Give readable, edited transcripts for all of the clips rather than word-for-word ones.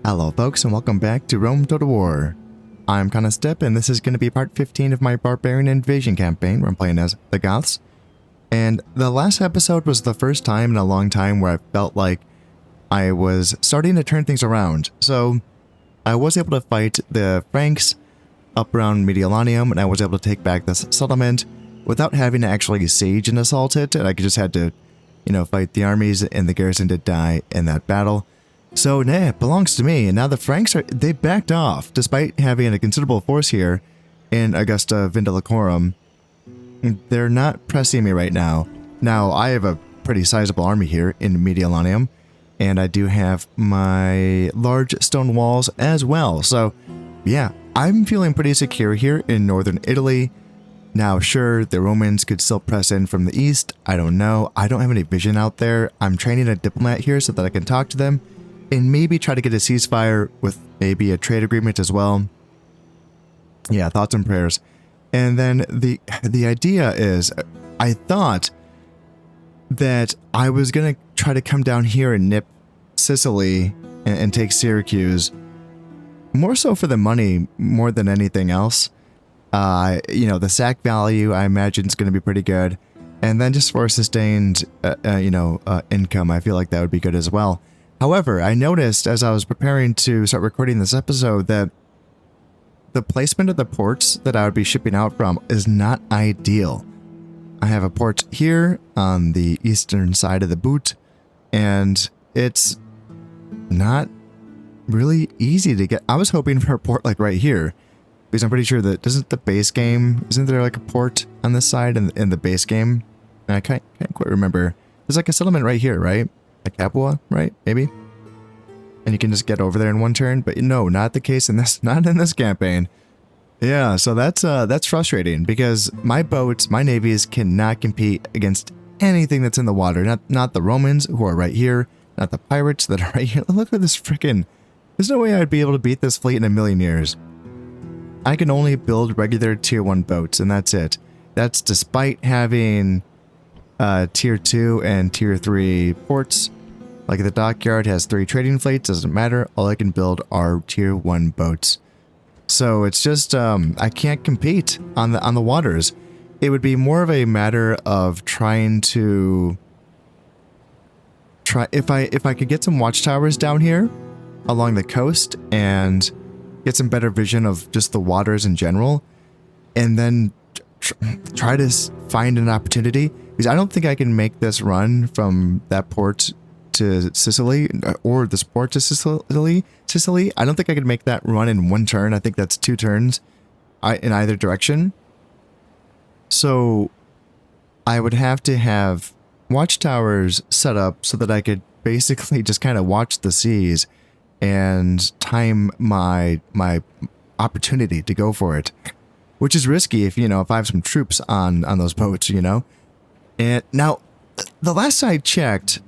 Hello folks and welcome back to Rome Total War. I'm Step and this is going to be part 15 of my Barbarian invasion campaign where I'm playing as the Goths. And the last episode was the first time in a long time where I felt like I was starting to turn things around. So I was able to fight the Franks up around Mediolanum and I was able to take back this settlement without having to actually siege and assault it. And I just had to, fight the armies, and the garrison did die in that battle. So, nah, it belongs to me, and now the Franks they backed off, despite having a considerable force here in Augusta Vindelicorum. They're not pressing me right now. Now, I have a pretty sizable army here in Mediolanum, and I do have my large stone walls as well. So, yeah, I'm feeling pretty secure here in northern Italy. Now, sure, the Romans could still press in from the east. I don't know. I don't have any vision out there. I'm training a diplomat here so that I can talk to them and maybe try to get a ceasefire with maybe a trade agreement as well. Yeah, thoughts and prayers. And then the idea is, I thought that I was going to try to come down here and nip Sicily and take Syracuse, more so for the money more than anything else. The sack value, I imagine, is going to be pretty good. And then just for a sustained, income, I feel like that would be good as well. However, I noticed as I was preparing to start recording this episode that the placement of the ports that I would be shipping out from is not ideal. I have a port here on the eastern side of the boot, and it's not really easy to get. I was hoping for a port like right here, because I'm pretty sure that isn't there like a port on this side in the base game? And I can't quite remember. There's like a settlement right here, right? Like Capua, right? Maybe? And you can just get over there in one turn, but no, not the case in this, not in this campaign. Yeah, so that's frustrating because my boats, my navies cannot compete against anything that's in the water. Not the Romans who are right here, not the pirates that are right here. Look at this freaking, there's no way I'd be able to beat this fleet in a million years. I can only build regular tier 1 boats and that's it. That's despite having tier 2 and tier 3 ports. Like the dockyard has 3 trading fleets, doesn't matter. All I can build are tier 1 boats. So it's just I can't compete on the waters. It would be more of a matter of trying to if I could get some watchtowers down here along the coast and get some better vision of just the waters in general, and then try to find an opportunity, because I don't think I can make this run from that port to Sicily, or this port to Sicily. I don't think I could make that run in one turn. I think that's 2 turns in either direction. So I would have to have watchtowers set up so that I could basically just kind of watch the seas and time my opportunity to go for it, which is risky if I have some troops on those boats, And now, the last I checked,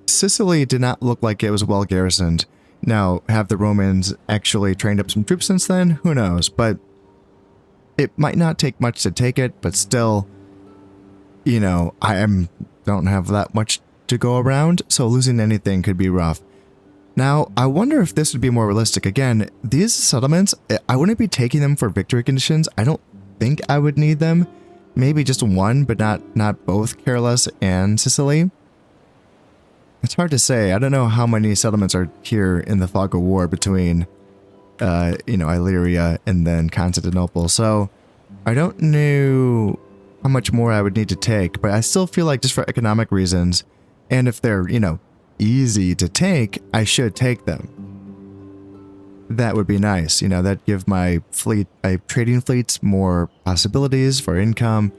Sicily did not look like it was well garrisoned. Now, have the Romans actually trained up some troops since then? Who knows? But it might not take much to take it, but still, don't have that much to go around, so losing anything could be rough. Now, I wonder if this would be more realistic. Again, these settlements, I wouldn't be taking them for victory conditions. I don't think I would need them. Maybe just one, but not both Carolus and Sicily. It's hard to say. I don't know how many settlements are here in the fog of war between, Illyria and then Constantinople. So I don't know how much more I would need to take, but I still feel like just for economic reasons, and if they're, easy to take, I should take them. That would be nice. That'd give my trading fleets more possibilities for income.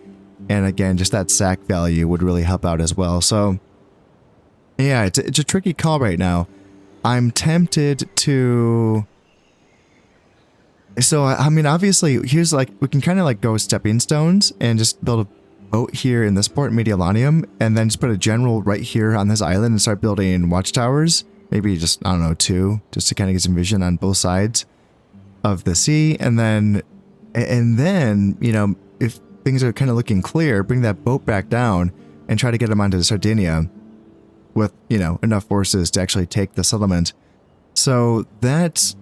And again, just that sack value would really help out as well. So yeah, it's a tricky call right now. I'm tempted to... So, I mean, obviously, here's we can kind of go stepping stones and just build a boat here in this port, Mediolanum, and then just put a general right here on this island and start building watchtowers. Maybe just, I don't know, 2, just to kind of get some vision on both sides of the sea. And then, if things are kind of looking clear, bring that boat back down and try to get them onto Sardinia with, enough forces to actually take the settlement. So that's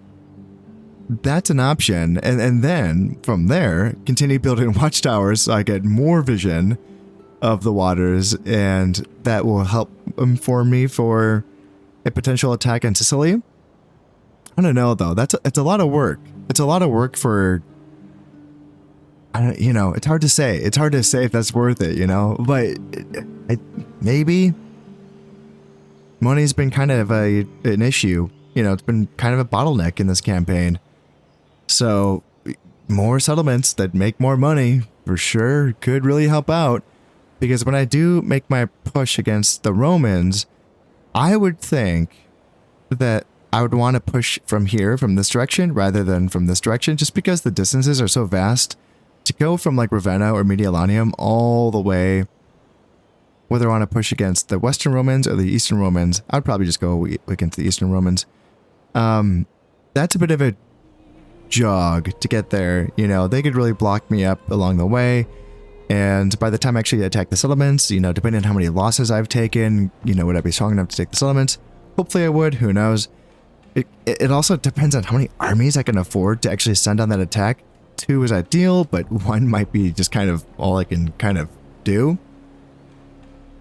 an option. And then from there, continue building watchtowers so I get more vision of the waters, and that will help inform me for a potential attack in Sicily. I don't know though. It's a lot of work. It's a lot of work for, I don't, you know, it's hard to say. It's hard to say if that's worth it, you know, but maybe. Money's been kind of an issue. You know, it's been kind of a bottleneck in this campaign. So more settlements that make more money for sure could really help out. Because when I do make my push against the Romans, I would think that I would want to push from here, from this direction, rather than from this direction, just because the distances are so vast. To go from like Ravenna or Mediolanium all the way, whether I want to push against the Western Romans or the Eastern Romans, I'd probably just go against the Eastern Romans. That's a bit of a jog to get there. You know, they could really block me up along the way. And by the time I actually attack the settlements, you know, depending on how many losses I've taken, you know, would I be strong enough to take the settlements? Hopefully I would, who knows. It also depends on how many armies I can afford to actually send on that attack. 2 is ideal, but 1 might be just kind of all I can kind of do.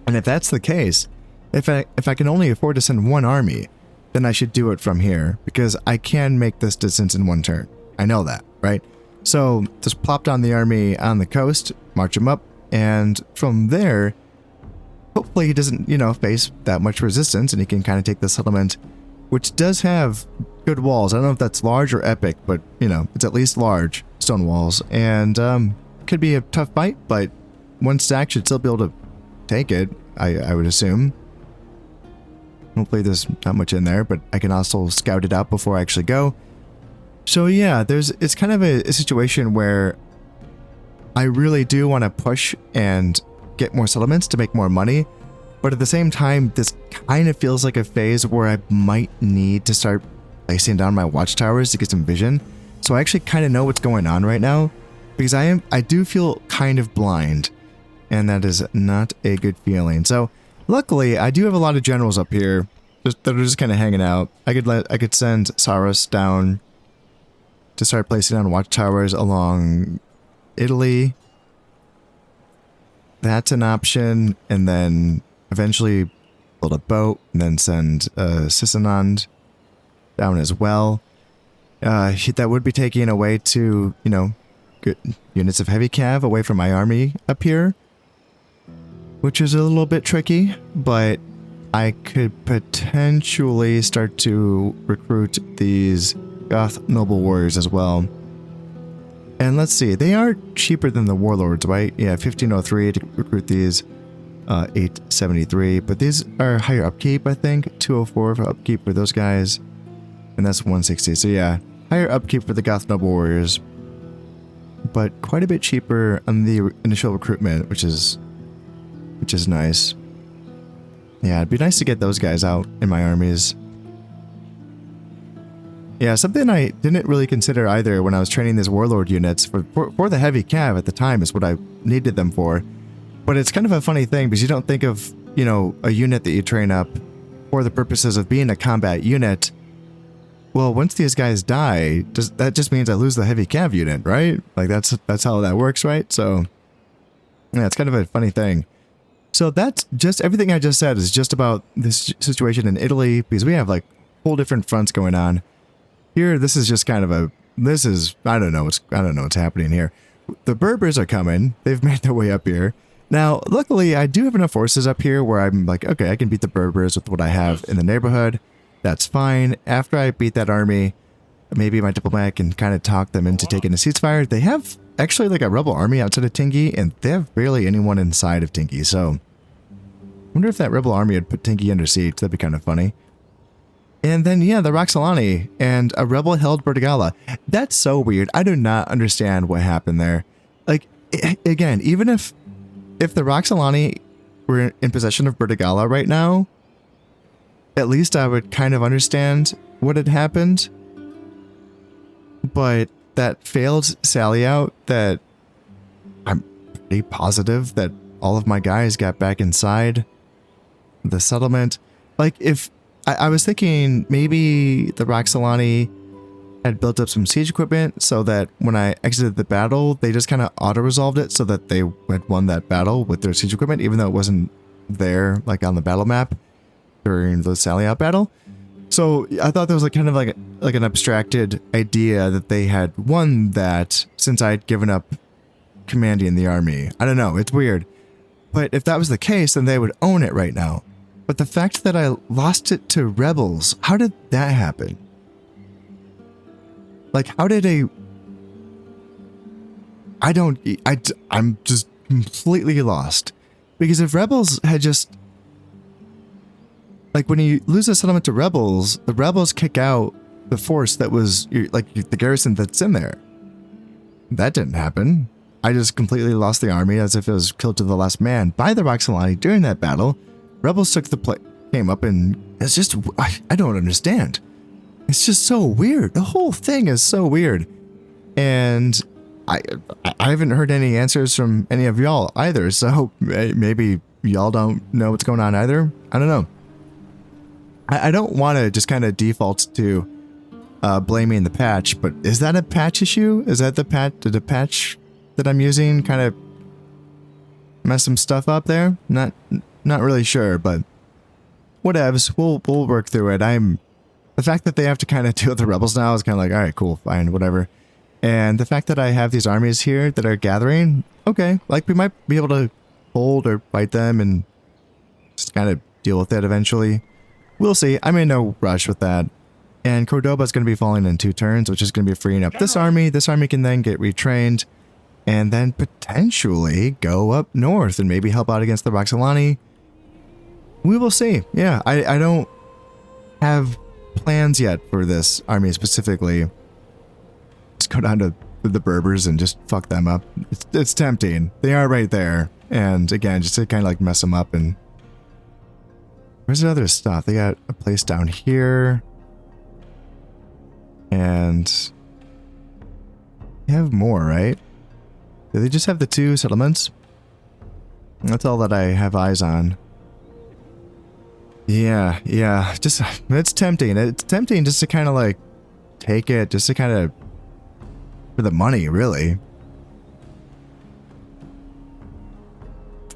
And if that's the case, if I can only afford to send 1 army, then I should do it from here, because I can make this distance in 1 turn. I know that, right? So just plop down the army on the coast, march him up, and from there, hopefully he doesn't, you know, face that much resistance, and he can kind of take the settlement, which does have good walls. I don't know if that's large or epic, but, you know, it's at least large stone walls, and could be a tough fight, but 1 stack should still be able to take it, I would assume. Hopefully there's not much in there, but I can also scout it out before I actually go. So yeah, it's kind of a situation where I really do want to push and get more settlements to make more money, but at the same time, this kind of feels like a phase where I might need to start placing down my watchtowers to get some vision. So I actually kind of know what's going on right now, because I do feel kind of blind, and that is not a good feeling. So luckily, I do have a lot of generals up here that are just kind of hanging out. I could send Saurus down to start placing down watchtowers along Italy. That's an option, and then eventually build a boat, and then send Sisinand down as well. That would be taking away to, you know, good units of heavy cav away from my army up here, which is a little bit tricky, but I could potentially start to recruit these Goth noble warriors as well. And let's see, they are cheaper than the warlords, right? Yeah, 1503 to recruit these, 873, but these are higher upkeep, I think. 204 for upkeep for those guys, and that's 160. So yeah, higher upkeep for the Goth noble warriors, but quite a bit cheaper on the initial recruitment, which is nice. Yeah, it'd be nice to get those guys out in my armies. Yeah, something I didn't really consider either when I was training these warlord units for the heavy cav at the time is what I needed them for. But it's kind of a funny thing because you don't think of, you know, a unit that you train up for the purposes of being a combat unit. Well, once these guys die, that just means I lose the heavy cav unit, right? Like that's how that works, right? So yeah, it's kind of a funny thing. So that's just everything I just said is just about this situation in Italy, because we have like whole different fronts going on. Here, this is just kind of I don't know what's happening here. The Berbers are coming. They've made their way up here. Now, luckily, I do have enough forces up here where I'm like, okay, I can beat the Berbers with what I have in the neighborhood. That's fine. After I beat that army, maybe my diplomat can kind of talk them into taking a ceasefire. They have actually like a rebel army outside of Tingi, and they have barely anyone inside of Tingi, so I wonder if that rebel army would put Tingi under siege. That'd be kind of funny. And then, yeah, the Roxolani and a rebel-held Bertigala. That's so weird. I do not understand what happened there. Like, again, even if the Roxolani were in possession of Bertigala right now, at least I would kind of understand what had happened. But that failed sally out, that I'm pretty positive that all of my guys got back inside the settlement. Like, if I was thinking maybe the Roxolani had built up some siege equipment so that when I exited the battle, they just kind of auto-resolved it so that they had won that battle with their siege equipment, even though it wasn't there, like on the battle map during the Sally Out battle. So I thought there was like kind of like an abstracted idea that they had won that since I'd given up commanding the army. I don't know, it's weird. But if that was the case, then they would own it right now. But the fact that I lost it to rebels, how did that happen? Like, how did I'm just completely lost. Because if rebels had just... Like, when you lose a settlement to rebels, the rebels kick out the force that was, like, the garrison that's in there. That didn't happen. I just completely lost the army as if it was killed to the last man by the Roxolani during that battle. Rebels took the came up, and it's just... I don't understand. It's just so weird. The whole thing is so weird. And I haven't heard any answers from any of y'all either, so maybe y'all don't know what's going on either. I don't know. I don't want to just kind of default to blaming the patch, but is that a patch issue? Is that the patch that I'm using kind of mess some stuff up there? Not really sure, but whatevs. We'll work through it. The fact that they have to kind of deal with the rebels now is kind of like, all right, cool, fine, whatever. And the fact that I have these armies here that are gathering, okay, like we might be able to hold or fight them and just kind of deal with it eventually. We'll see. I'm in no rush with that. And Corduba is going to be falling in 2 turns, which is going to be freeing up this army. This army can then get retrained and then potentially go up north and maybe help out against the Roxolani. We will see. Yeah, I don't have plans yet for this army specifically. Just go down to the Berbers and just fuck them up. It's tempting. They are right there. And again, just to kind of like mess them up. And where's the other stuff? They got a place down here. And they have more, right? Do they just have the 2 settlements? That's all that I have eyes on. Yeah, just, it's tempting. It's tempting just to kind of like take it, just to kind of, for the money, really.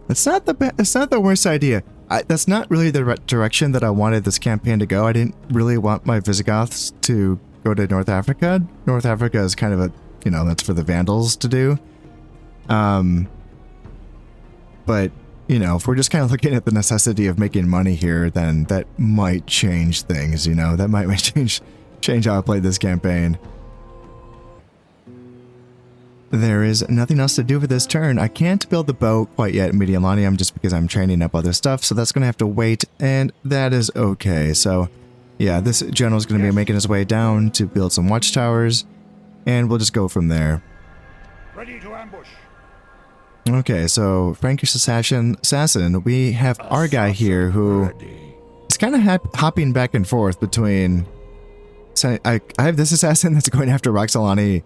It's not the worst idea. That's not really the direction that I wanted this campaign to go. I didn't really want my Visigoths to go to North Africa. North Africa is kind of a, that's for the Vandals to do. But if we're just kind of looking at the necessity of making money here, then that might change things, that might change how I play this campaign. There is nothing else to do for this turn. I can't build the boat quite yet in Medialanium just because I'm training up other stuff, so that's going to have to wait, and that is okay. So, yeah, this general is going to be making his way down to build some watchtowers, and we'll just go from there. Ready to ambush. Okay, so Frankish assassin, we have our guy here who is kind of hopping back and forth between... So I have this assassin that's going after Roxolani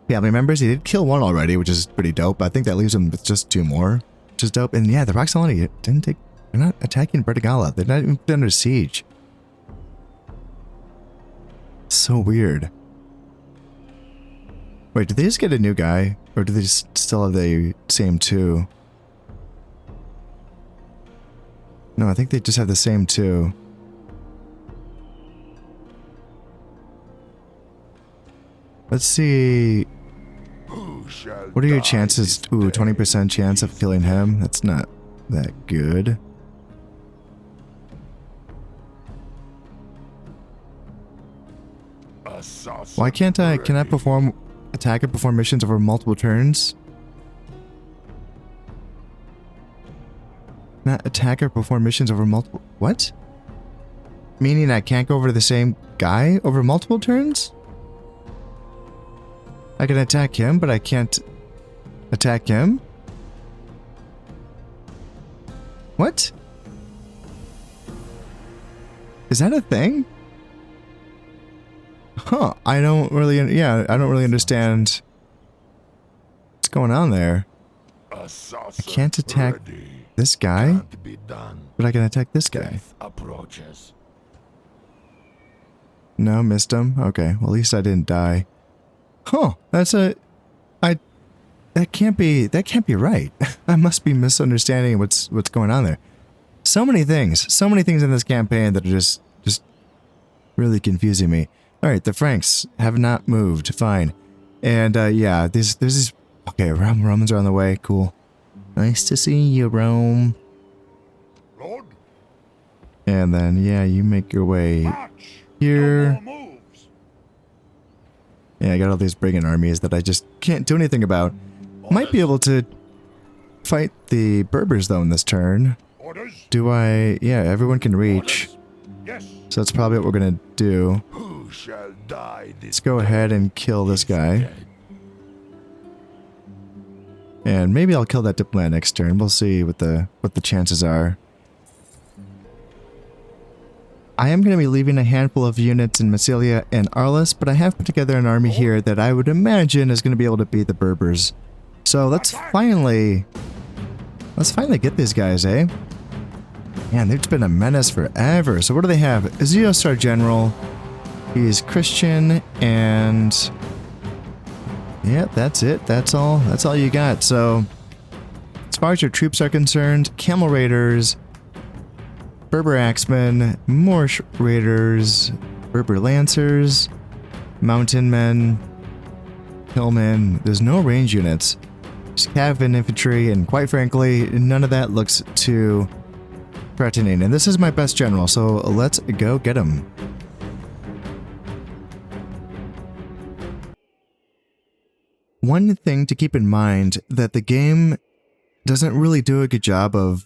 family members. He did kill 1 already, which is pretty dope. I think that leaves him with just 2 more, which is dope. And yeah, the Roxolani didn't take... They're not attacking Bertigala. They're not even put under siege. So weird. Wait, did they just get a new guy? Or do they just still have the same 2? No, I think they just have the same 2. Let's see. What are your chances? Ooh, 20% chance of killing him. That's not that good. Why can't I? Can I perform attack and perform missions over multiple turns? Not attack or perform missions over multiple... What? Meaning I can't go over to the same guy over multiple turns? I can attack him, but I can't attack him? What? Is that a thing? Huh, I don't really understand what's going on there. I can't attack this guy, but I can attack this guy. No, missed him. Okay, well at least I didn't die. Huh, that can't be right. I must be misunderstanding what's going on there. So many things in this campaign that are just really confusing me. All right, the Franks have not moved. Fine. And yeah, there's these. Okay, Romans are on the way. Cool. Nice to see you, Rome. Lord, And then yeah, you make your way march. here. No more moves. Yeah, I got all these brigand armies that I just can't do anything about. Might be able to fight the Berbers though in this turn. Orders. Do I? Yeah, everyone can reach. Yes. So that's probably what we're gonna do. Who shall die this Let's go ahead and kill this guy. And maybe I'll kill that diplomat next turn. We'll see what the chances are. I am going to be leaving a handful of units in Massilia and Arles, but I have put together an army here that I would imagine is going to be able to beat the Berbers. So let's finally get these guys, eh? Man, they've been a menace forever. So what do they have? Azios, our general. He's Christian, and yeah, that's it. That's all you got. So as far as your troops are concerned, Camel Raiders, Berber Axemen, Moorish Raiders, Berber Lancers, Mountain Men, Hillmen. There's no range units. Just Cavalry Infantry, and quite frankly, none of that looks too threatening. And this is my best general, so let's go get him. One thing to keep in mind that the game doesn't really do a good job of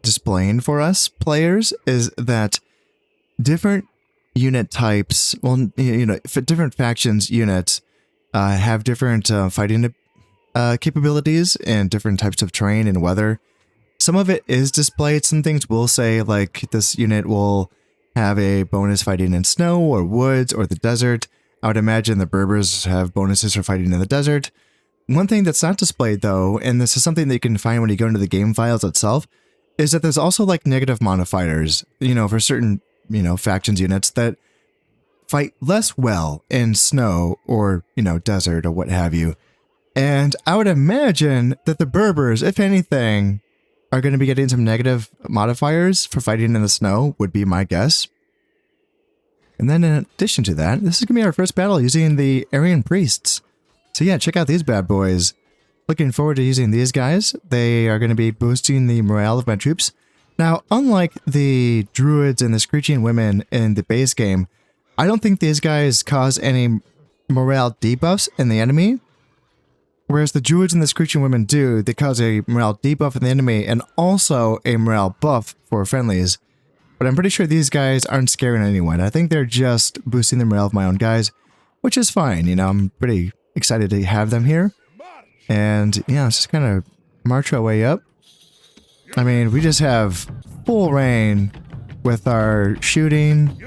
displaying for us players is that different unit types, well, you know, different factions units have different fighting capabilities and different types of terrain and weather. Some of it is displayed. Some things will say like this unit will have a bonus fighting in snow or woods or the desert. I would imagine the Berbers have bonuses for fighting in the desert. One thing that's not displayed though, and this is something that you can find when you go into the game files itself, is that there's also like negative modifiers, you know, for certain, you know, factions units that fight less well in snow or, you know, desert or what have you. And I would imagine that the Berbers, if anything, are going to be getting some negative modifiers for fighting in the snow, would be my guess. And then in addition to that, this is going to be our first battle using the Aryan Priests. So yeah, check out these bad boys. Looking forward to using these guys. They are going to be boosting the morale of my troops. Now, unlike the Druids and the Screeching Women in the base game, I don't think these guys cause any morale debuffs in the enemy. Whereas the Druids and the Screeching Women do, they cause a morale debuff in the enemy and also a morale buff for friendlies. But I'm pretty sure these guys aren't scaring anyone. I think they're just boosting the morale of my own guys, which is fine. You know, I'm pretty excited to have them here. And yeah, let's just kind of march our way up. I mean, we just have full reign with our shooting,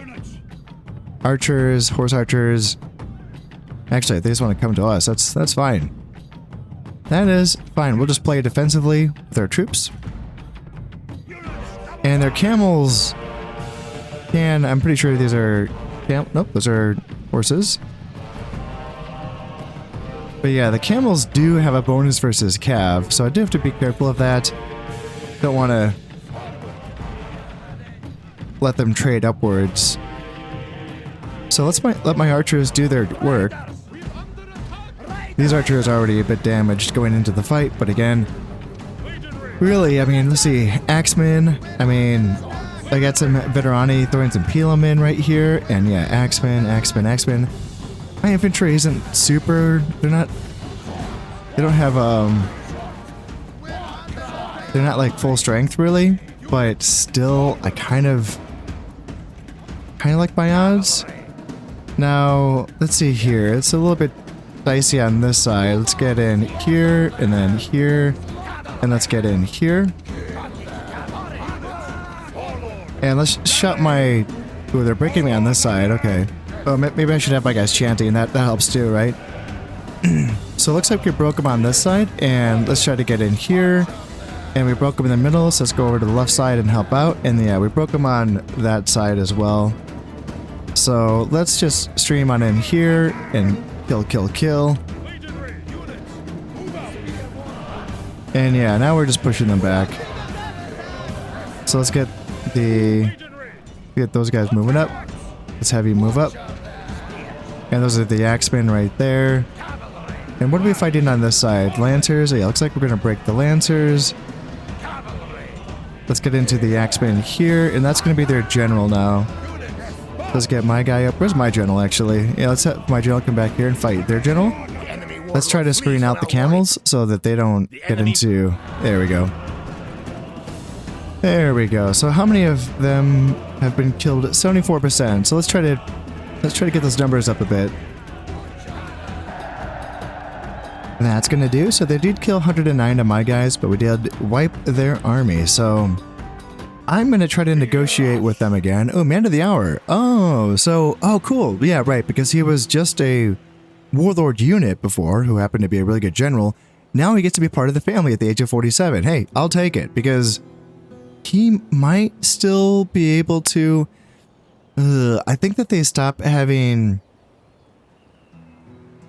archers, horse archers. Actually, they just want to come to us. That's fine. That is fine. We'll just play defensively with our troops. And their camels can, I'm pretty sure these are, nope, those are horses. But yeah, the camels do have a bonus versus cav, so I do have to be careful of that. Don't want to let them trade upwards. So let my archers do their work. These archers are already a bit damaged going into the fight, but again, really, I mean, let's see, Axemen, I mean, I got some Veterani throwing some Pelham in right here, and yeah, Axemen. My infantry isn't super, they don't have, they're not like full strength really, but still, I kind of like my odds. Now, let's see here, it's a little bit dicey on this side. Let's get in here, and then here, and let's get in here. And let's shut my, ooh, they're breaking me on this side, okay. Oh, maybe I should have my guys chanting. That helps too, right? So it looks like we broke them on this side, and let's try to get in here. And we broke them in the middle, so let's go over to the left side and help out. And yeah, we broke them on that side as well. So let's just stream on in here and kill. Legionary units, move out. And yeah, now we're just pushing them back. So let's get those guys moving up. Let's have you move up. And those are the axemen right there. And what are we fighting on this side? Lancers? Yeah, looks like we're gonna break the Lancers. Let's get into the axemen here, and that's gonna be their general now. Let's get my guy up. Where's my general, actually? Yeah, let's have my general come back here and fight their general. Let's try to screen out the camels so that they don't get into... There we go. There we go. So how many of them have been killed? 74%. So let's try to get those numbers up a bit. That's gonna do. So they did kill 109 of my guys, but we did wipe their army. So I'm gonna try to negotiate with them again. Oh, man of the hour. Oh, cool. Yeah, right. Because he was just a warlord unit before, who happened to be a really good general. Now he gets to be part of the family at the age of 47. Hey, I'll take it because he might still be able to. I think that they stop having.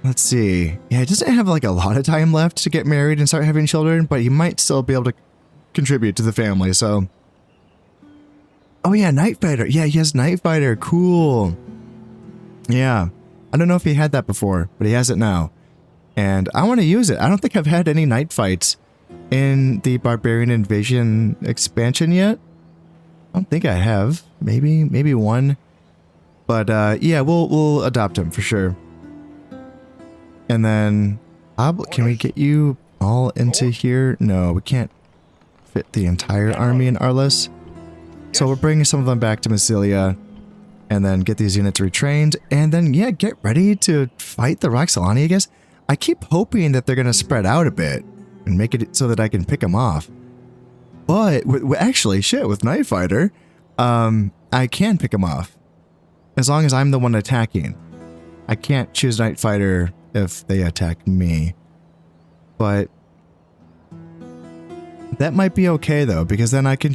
Let's see. Yeah, he doesn't have like a lot of time left to get married and start having children, but he might still be able to contribute to the family, so. Oh yeah, Night Fighter. Yeah, he has Night Fighter. Cool. Yeah. I don't know if he had that before, but he has it now. And I want to use it. I don't think I've had any night fights in the Barbarian Invasion expansion yet. I don't think I have. Maybe one. But yeah, we'll adopt him for sure. And then, can we get you all into here? No, we can't fit the entire army in Arliss. So we're bringing some of them back to Massilia, and then get these units retrained, and then, yeah, get ready to fight the Roxolani, I guess. I keep hoping that they're going to spread out a bit, and make it so that I can pick them off. But, actually, shit, with Night Fighter, I can pick them off. As long as I'm the one attacking. I can't choose Night Fighter if they attack me. But that might be okay though, because then I can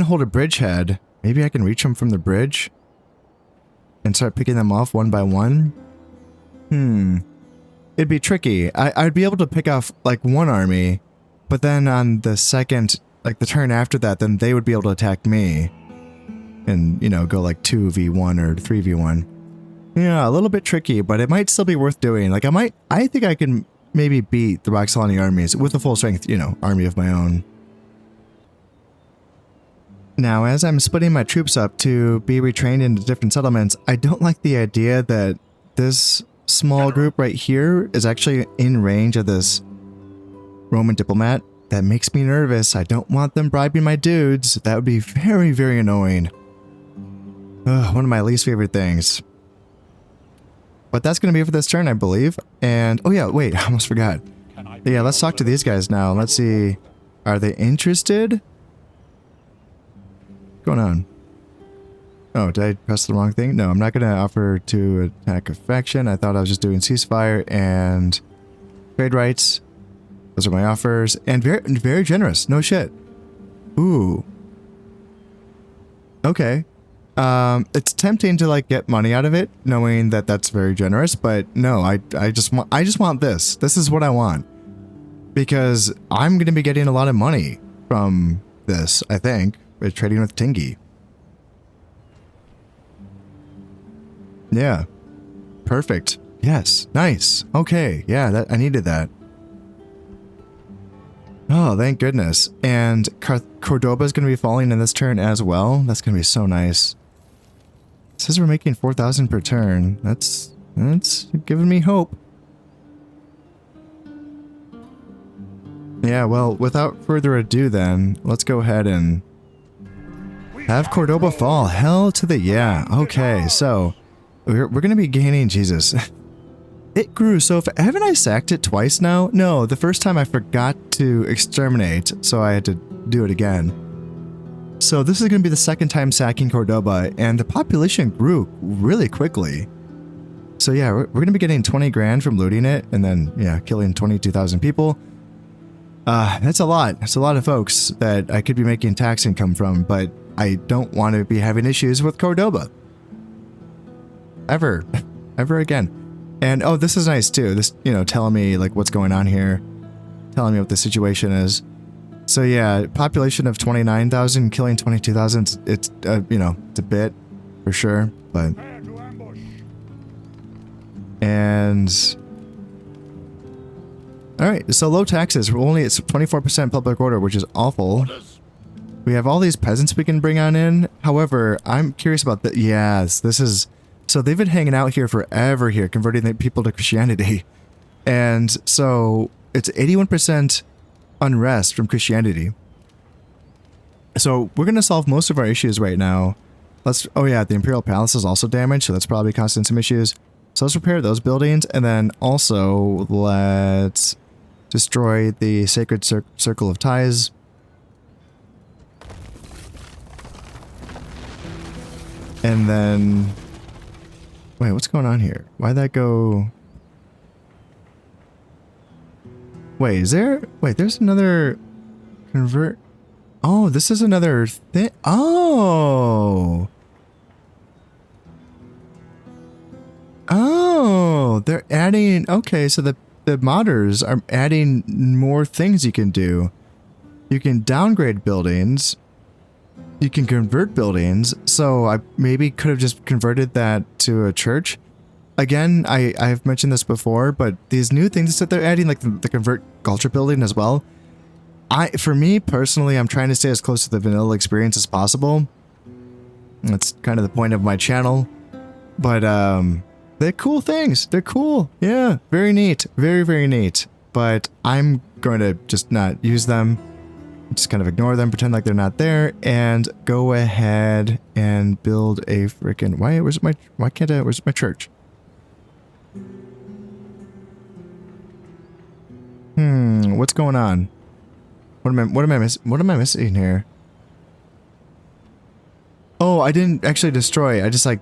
hold a bridgehead. Maybe I can reach them from the bridge and start picking them off one by one. It'd be tricky. I'd be able to pick off like one army, but then on the second, like the turn after that, then they would be able to attack me and, you know, go like 2v1 or 3v1. Yeah, a little bit tricky, but it might still be worth doing. Like I think I can maybe beat the Roxolani armies with a full strength, you know, army of my own. Now, as I'm splitting my troops up to be retrained into different settlements, I don't like the idea that this small group right here is actually in range of this Roman diplomat. That makes me nervous. I don't want them bribing my dudes. That would be very, very annoying. Ugh, one of my least favorite things. But that's going to be it for this turn, I believe. And, oh yeah, wait, I almost forgot. Yeah, let's talk to these guys now. Let's see. Are they interested? What's going on? Oh, did I press the wrong thing? No, I'm not going to offer to attack a faction. I thought I was just doing ceasefire and trade rights. Those are my offers. And very, very generous. No shit. Ooh. Okay. It's tempting to like get money out of it, knowing that that's very generous, but no, I just want this. This is what I want. Because I'm going to be getting a lot of money from this, I think, with trading with Tingy. Yeah. Perfect. Yes. Nice. Okay. Yeah, I needed that. Oh, thank goodness. And Corduba is going to be falling in this turn as well. That's going to be so nice. It says we're making 4,000 per turn. That's giving me hope. Yeah, well, without further ado then, let's go ahead and have Corduba fall. Hell to the yeah. Okay, so we're going to be gaining, Jesus. It grew, so haven't I sacked it twice now? No, the first time I forgot to exterminate, so I had to do it again. So this is going to be the second time sacking Corduba, and the population grew really quickly. So yeah, we're going to be getting 20 grand from looting it, and then, yeah, killing 22,000 people. That's a lot. That's a lot of folks that I could be making tax income from, but I don't want to be having issues with Corduba. ever, ever again. And oh, this is nice too. This, you know, telling me like what's going on here, telling me what the situation is. So yeah, population of 29,000, killing 22,000. It's you know, it's a bit for sure, but Prepare to ambush. and all right. So low taxes. We're only at 24% public order, which is awful. Orders. We have all these peasants we can bring on in. However, I'm curious about the yes. This is so they've been hanging out here forever here, converting the people to Christianity, and so it's 81% unrest from Christianity. So we're gonna solve most of our issues right now. Let's. Oh yeah, the Imperial Palace is also damaged, so that's probably causing some issues. So let's repair those buildings, and then also let's destroy the Sacred Circle of Ties. And then... Wait, what's going on here? Why'd that go... Wait, is there... Wait, there's another... Convert... Oh, this is another thing... Oh! Oh! They're adding... Okay, so the modders are adding more things you can do. You can downgrade buildings. You can convert buildings, so I maybe could have just converted that to a church. Again, I've mentioned this before, but these new things that they're adding, like the convert culture building as well. For me personally, I'm trying to stay as close to the vanilla experience as possible. That's kind of the point of my channel. But they're cool things. They're cool. Yeah, very neat. Very, very neat. But I'm going to just not use them. Just kind of ignore them, pretend like they're not there, and go ahead and build a freaking... Where's my church? What's going on? What am I missing here? Oh, I didn't actually destroy. I just like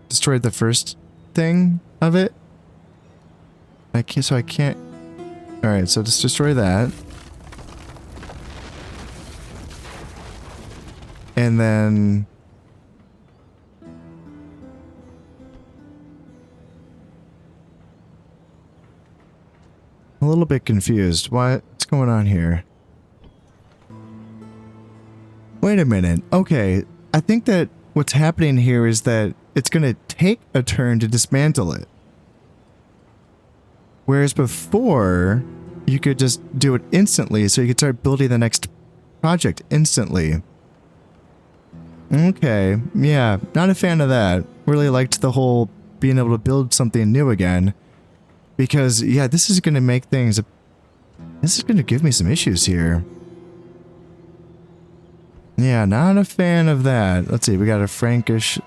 destroyed the first thing of it. I can't. All right, so just destroy that. And then... I'm a little bit confused. What's going on here? Wait a minute. Okay, I think that what's happening here is that it's going to take a turn to dismantle it. Whereas before, you could just do it instantly, so you could start building the next project instantly. Okay, yeah, not a fan of that. Really liked the whole being able to build something new again. Because, yeah, this is going to make things... This is going to give me some issues here. Yeah, not a fan of that. Let's see, we got a Frankish...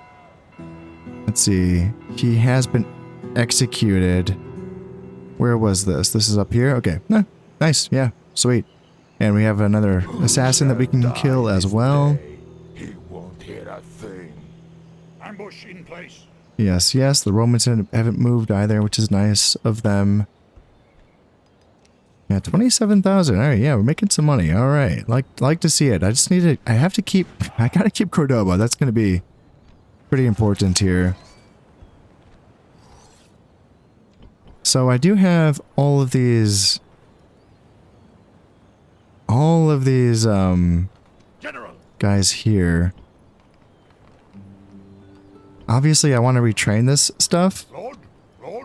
Let's see. He has been executed. Where was this? This is up here? Okay, nice, yeah, sweet. And we have another assassin that we can kill as well. Ambush in place. Yes, the Romans haven't moved either, which is nice of them. Yeah, 27,000. All right, yeah, we're making some money. All right, like to see it. I just need to. I gotta keep Corduba. That's gonna be pretty important here. So I do have all of these General. guys here. Obviously, I want to retrain this stuff. Lord.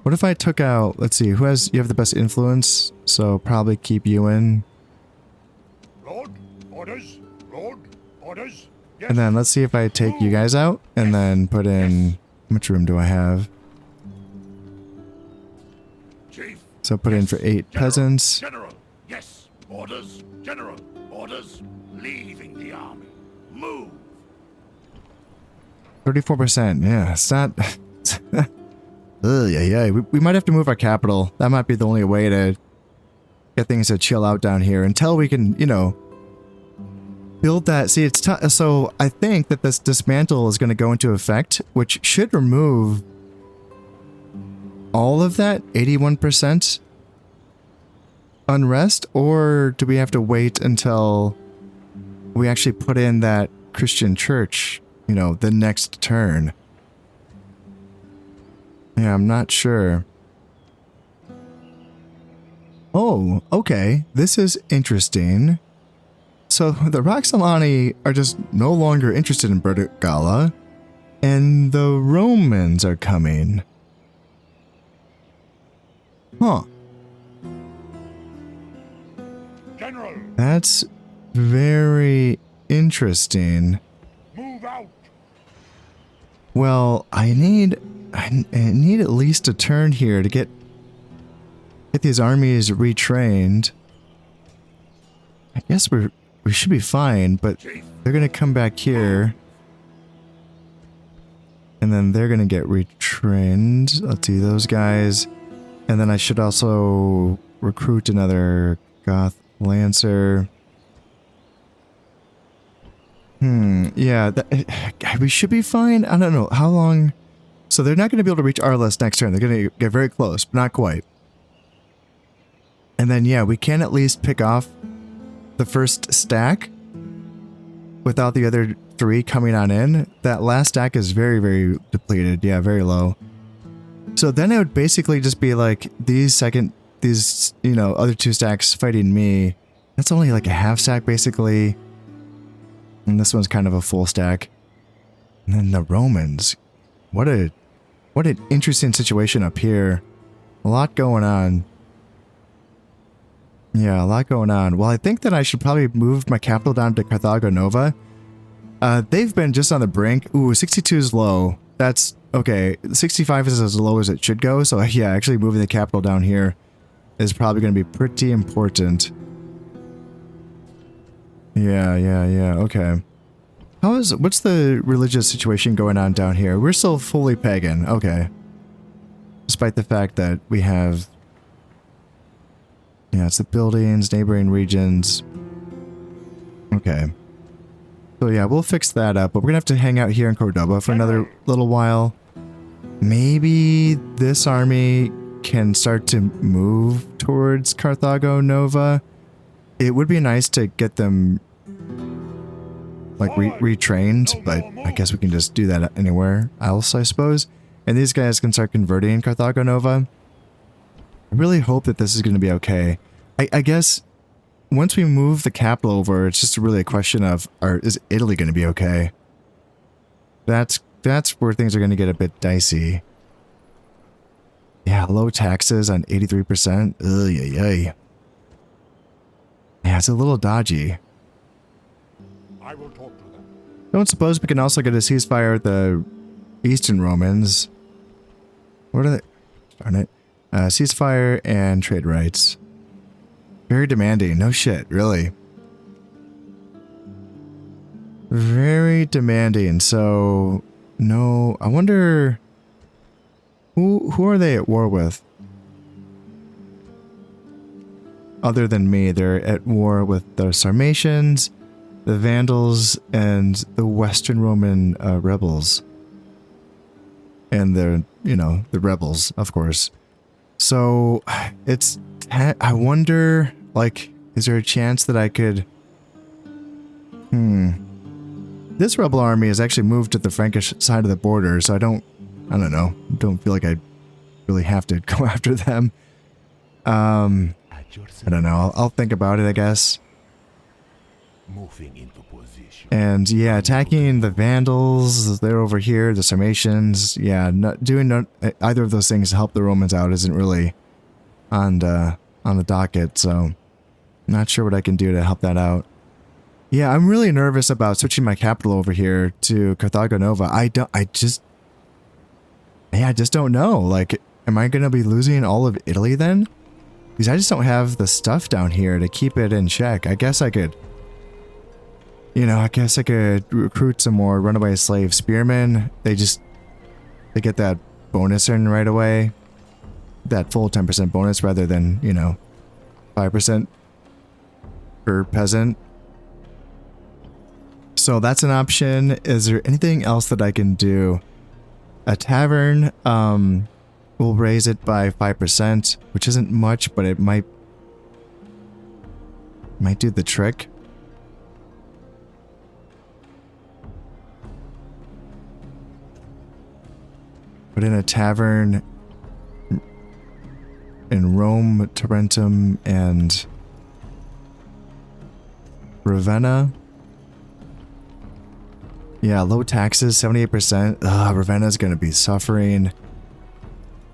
What if I took out... Let's see, you have the best influence, so probably keep you in. Lord. Orders. Lord. Orders. Yes. And then let's see if I take you guys out, and then put in... How much room do I have? Chief. So put in for 8 peasants. General. Yes. Orders. General. Orders. Leaving the army. Move. 34%, yeah, it's not... yeah. We might have to move our capital. That might be the only way to get things to chill out down here until we can, you know, build that. See, it's so I think that this dismantle is going to go into effect, which should remove all of that 81% unrest, or do we have to wait until we actually put in that Christian church, you know, the next turn? Yeah, I'm not sure. Oh, okay. This is interesting. So the Roxolani are just no longer interested in Gala, and the Romans are coming. Huh. General, That's very interesting. move out. Well, I need at least a turn here to get these armies retrained. I guess we should be fine, but they're gonna come back here. And then they're gonna get retrained. Let's see, those guys. And then I should also recruit another Goth Lancer. Yeah, we should be fine. I don't know, how long... So they're not gonna be able to reach our list next turn. They're gonna get very close, but not quite. And then, yeah, we can at least pick off the first stack without the other 3 coming on in. That last stack is very, very depleted. Yeah, very low. So then it would basically just be like these, you know, other 2 stacks fighting me. That's only like a half stack, basically. And this one's kind of a full stack. And then the Romans. What an interesting situation up here. A lot going on. Yeah, a lot going on. Well, I think that I should probably move my capital down to Carthago Nova. They've been just on the brink. Ooh, 62 is low. That's okay. 65 is as low as it should go. So yeah, actually moving the capital down here is probably going to be pretty important. Yeah. Okay. What's the religious situation going on down here? We're still fully pagan. Okay. Despite the fact that we have... Yeah, it's the buildings, neighboring regions. Okay. So yeah, we'll fix that up, but we're gonna have to hang out here in Corduba for another little while. Maybe this army can start to move towards Carthago Nova. It would be nice to get them like retrained, but I guess we can just do that anywhere else, I suppose. And these guys can start converting Carthago Nova. I really hope that this is going to be okay. I guess once we move the capital over, it's just really a question of, is Italy going to be okay? That's where things are going to get a bit dicey. Yeah, low taxes on 83%. Ugh. Yeah, it's a little dodgy. I will talk to them. Don't suppose we can also get a ceasefire with the Eastern Romans. What are they? Darn it. Ceasefire and trade rights. Very demanding. No shit, really. Very demanding. So, no. I wonder... Who are they at war with? Other than me, they're at war with the Sarmatians, the Vandals, and the Western Roman rebels. And the rebels, of course. So, it's... I wonder, like, is there a chance that I could... This rebel army has actually moved to the Frankish side of the border, so I don't know. Don't feel like I really have to go after them. I don't know. I'll think about it, I guess. Moving into position. And yeah, attacking the Vandals, they're over here, the Sarmatians. Yeah, doing either of those things to help the Romans out isn't really on the docket, so not sure what I can do to help that out. Yeah, I'm really nervous about switching my capital over here to Carthago Nova. I just don't know. Like, am I going to be losing all of Italy then? Because I just don't have the stuff down here to keep it in check. I guess I could, recruit some more runaway slave spearmen. They get that bonus in right away. That full 10% bonus rather than, 5% per peasant. So that's an option. Is there anything else that I can do? A tavern, will raise it by 5%, which isn't much, but it might do the trick. Put in a tavern in Rome, Tarentum, and Ravenna. Yeah, low taxes, 78%. Ravenna's gonna be suffering.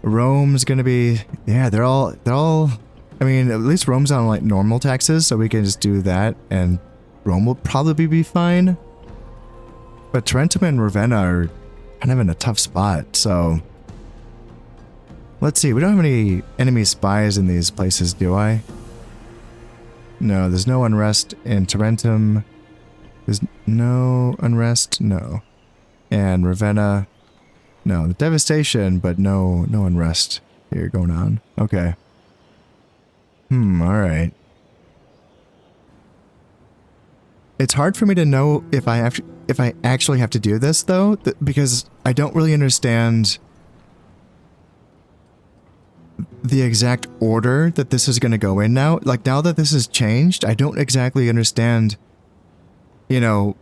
Rome's gonna be, yeah, they're all, I mean, at least Rome's on like normal taxes, so we can just do that, and Rome will probably be fine. But Tarentum and Ravenna are kind of in a tough spot, so let's see. We don't have any enemy spies in these places, do I? No, there's no unrest in Tarentum. There's no unrest, no. And Ravenna, no. The devastation, but no unrest here going on. Okay. Alright. It's hard for me to know if I actually have to do this, though, because I don't really understand the exact order that this is going to go in now. Like, now that this has changed, I don't exactly understand, you know,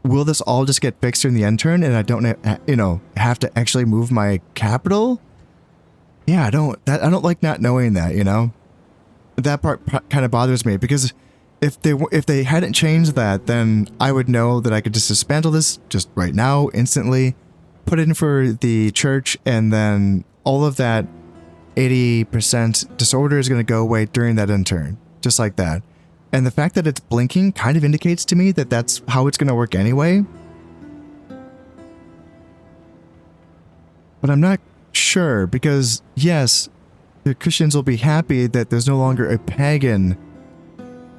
will this all just get fixed in the end turn and I don't, you know, have to actually move my capital? Yeah, I don't like not knowing that, you know? That part kind of bothers me, because if they hadn't changed that, then I would know that I could just dismantle this just right now, instantly, put it in for the church, and then all of that 80% disorder is going to go away during that end turn, just like that. And the fact that it's blinking kind of indicates to me that that's how it's going to work anyway. But I'm not sure, because yes, the Christians will be happy that there's no longer a pagan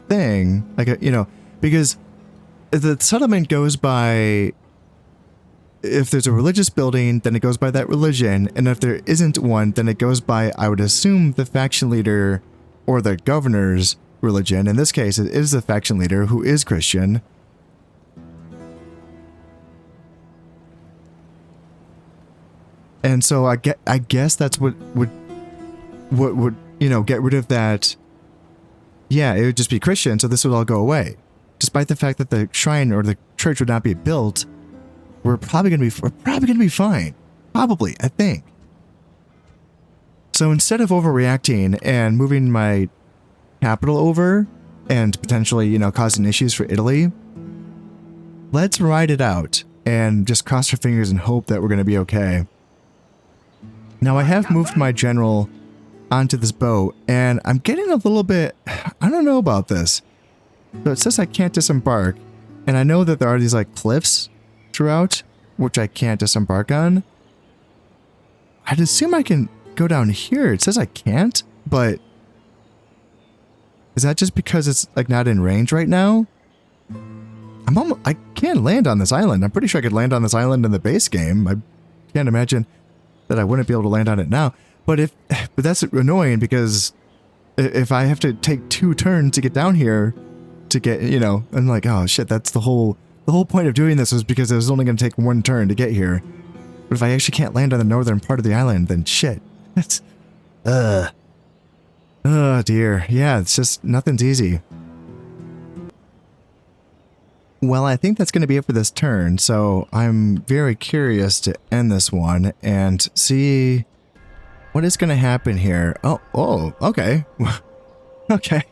thing, like a, you know, because the settlement goes by, if there's a religious building, then it goes by that religion, and if there isn't one, then it goes by, I would assume, the faction leader or the governor's religion. In this case, it is the faction leader who is Christian. And so I guess that's what would, you know, get rid of that. Yeah, it would just be Christian, so this would all go away. Despite the fact that the shrine or the church would not be built, we're probably gonna be fine. Probably, I think. So instead of overreacting and moving my capital over and potentially, you know, causing issues for Italy, let's ride it out and just cross our fingers and hope that we're gonna be okay. Now, I have moved my general onto this boat, and I'm getting a little bit, I don't know about this. So it says I can't disembark, and I know that there are these like cliffs throughout, which I can't disembark on. I'd assume I can go down here. It says I can't, but is that just because it's like not in range right now? I can't land on this island. I'm pretty sure I could land on this island in the base game. I can't imagine that I wouldn't be able to land on it now. But that's annoying, because if I have to take 2 turns to get down here to get, you know, I'm like, oh shit, that's the whole point of doing this, was because it was only going to take 1 turn to get here. But if I actually can't land on the northern part of the island, then shit. That's, oh dear. Yeah, it's just, nothing's easy. Well, I think that's going to be it for this turn, so I'm very curious to end this one and see what is going to happen here. Oh, okay. Okay.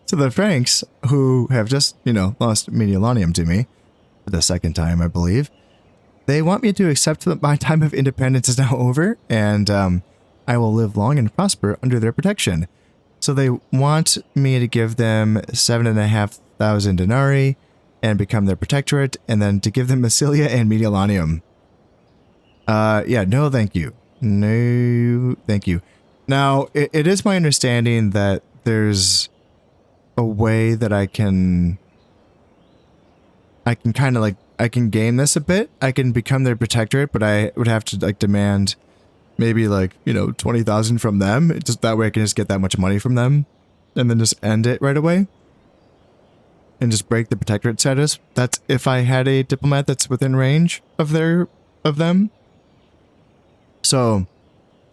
So the Franks, who have just, you know, lost Mediolanium to me for the 2nd time, I believe, they want me to accept that my time of independence is now over, and I will live long and prosper under their protection. So they want me to give them 7,500 denarii and become their protectorate, and then to give them Massilia and Mediolanium. Yeah, no thank you. No thank you. Now, it is my understanding that there's a way that I can kind of like, I can game this a bit. I can become their protectorate, but I would have to like demand maybe like, you know, 20,000 from them. Just that way I can just get that much money from them and then just end it right away and just break the protectorate status. That's if I had a diplomat that's within range of them. So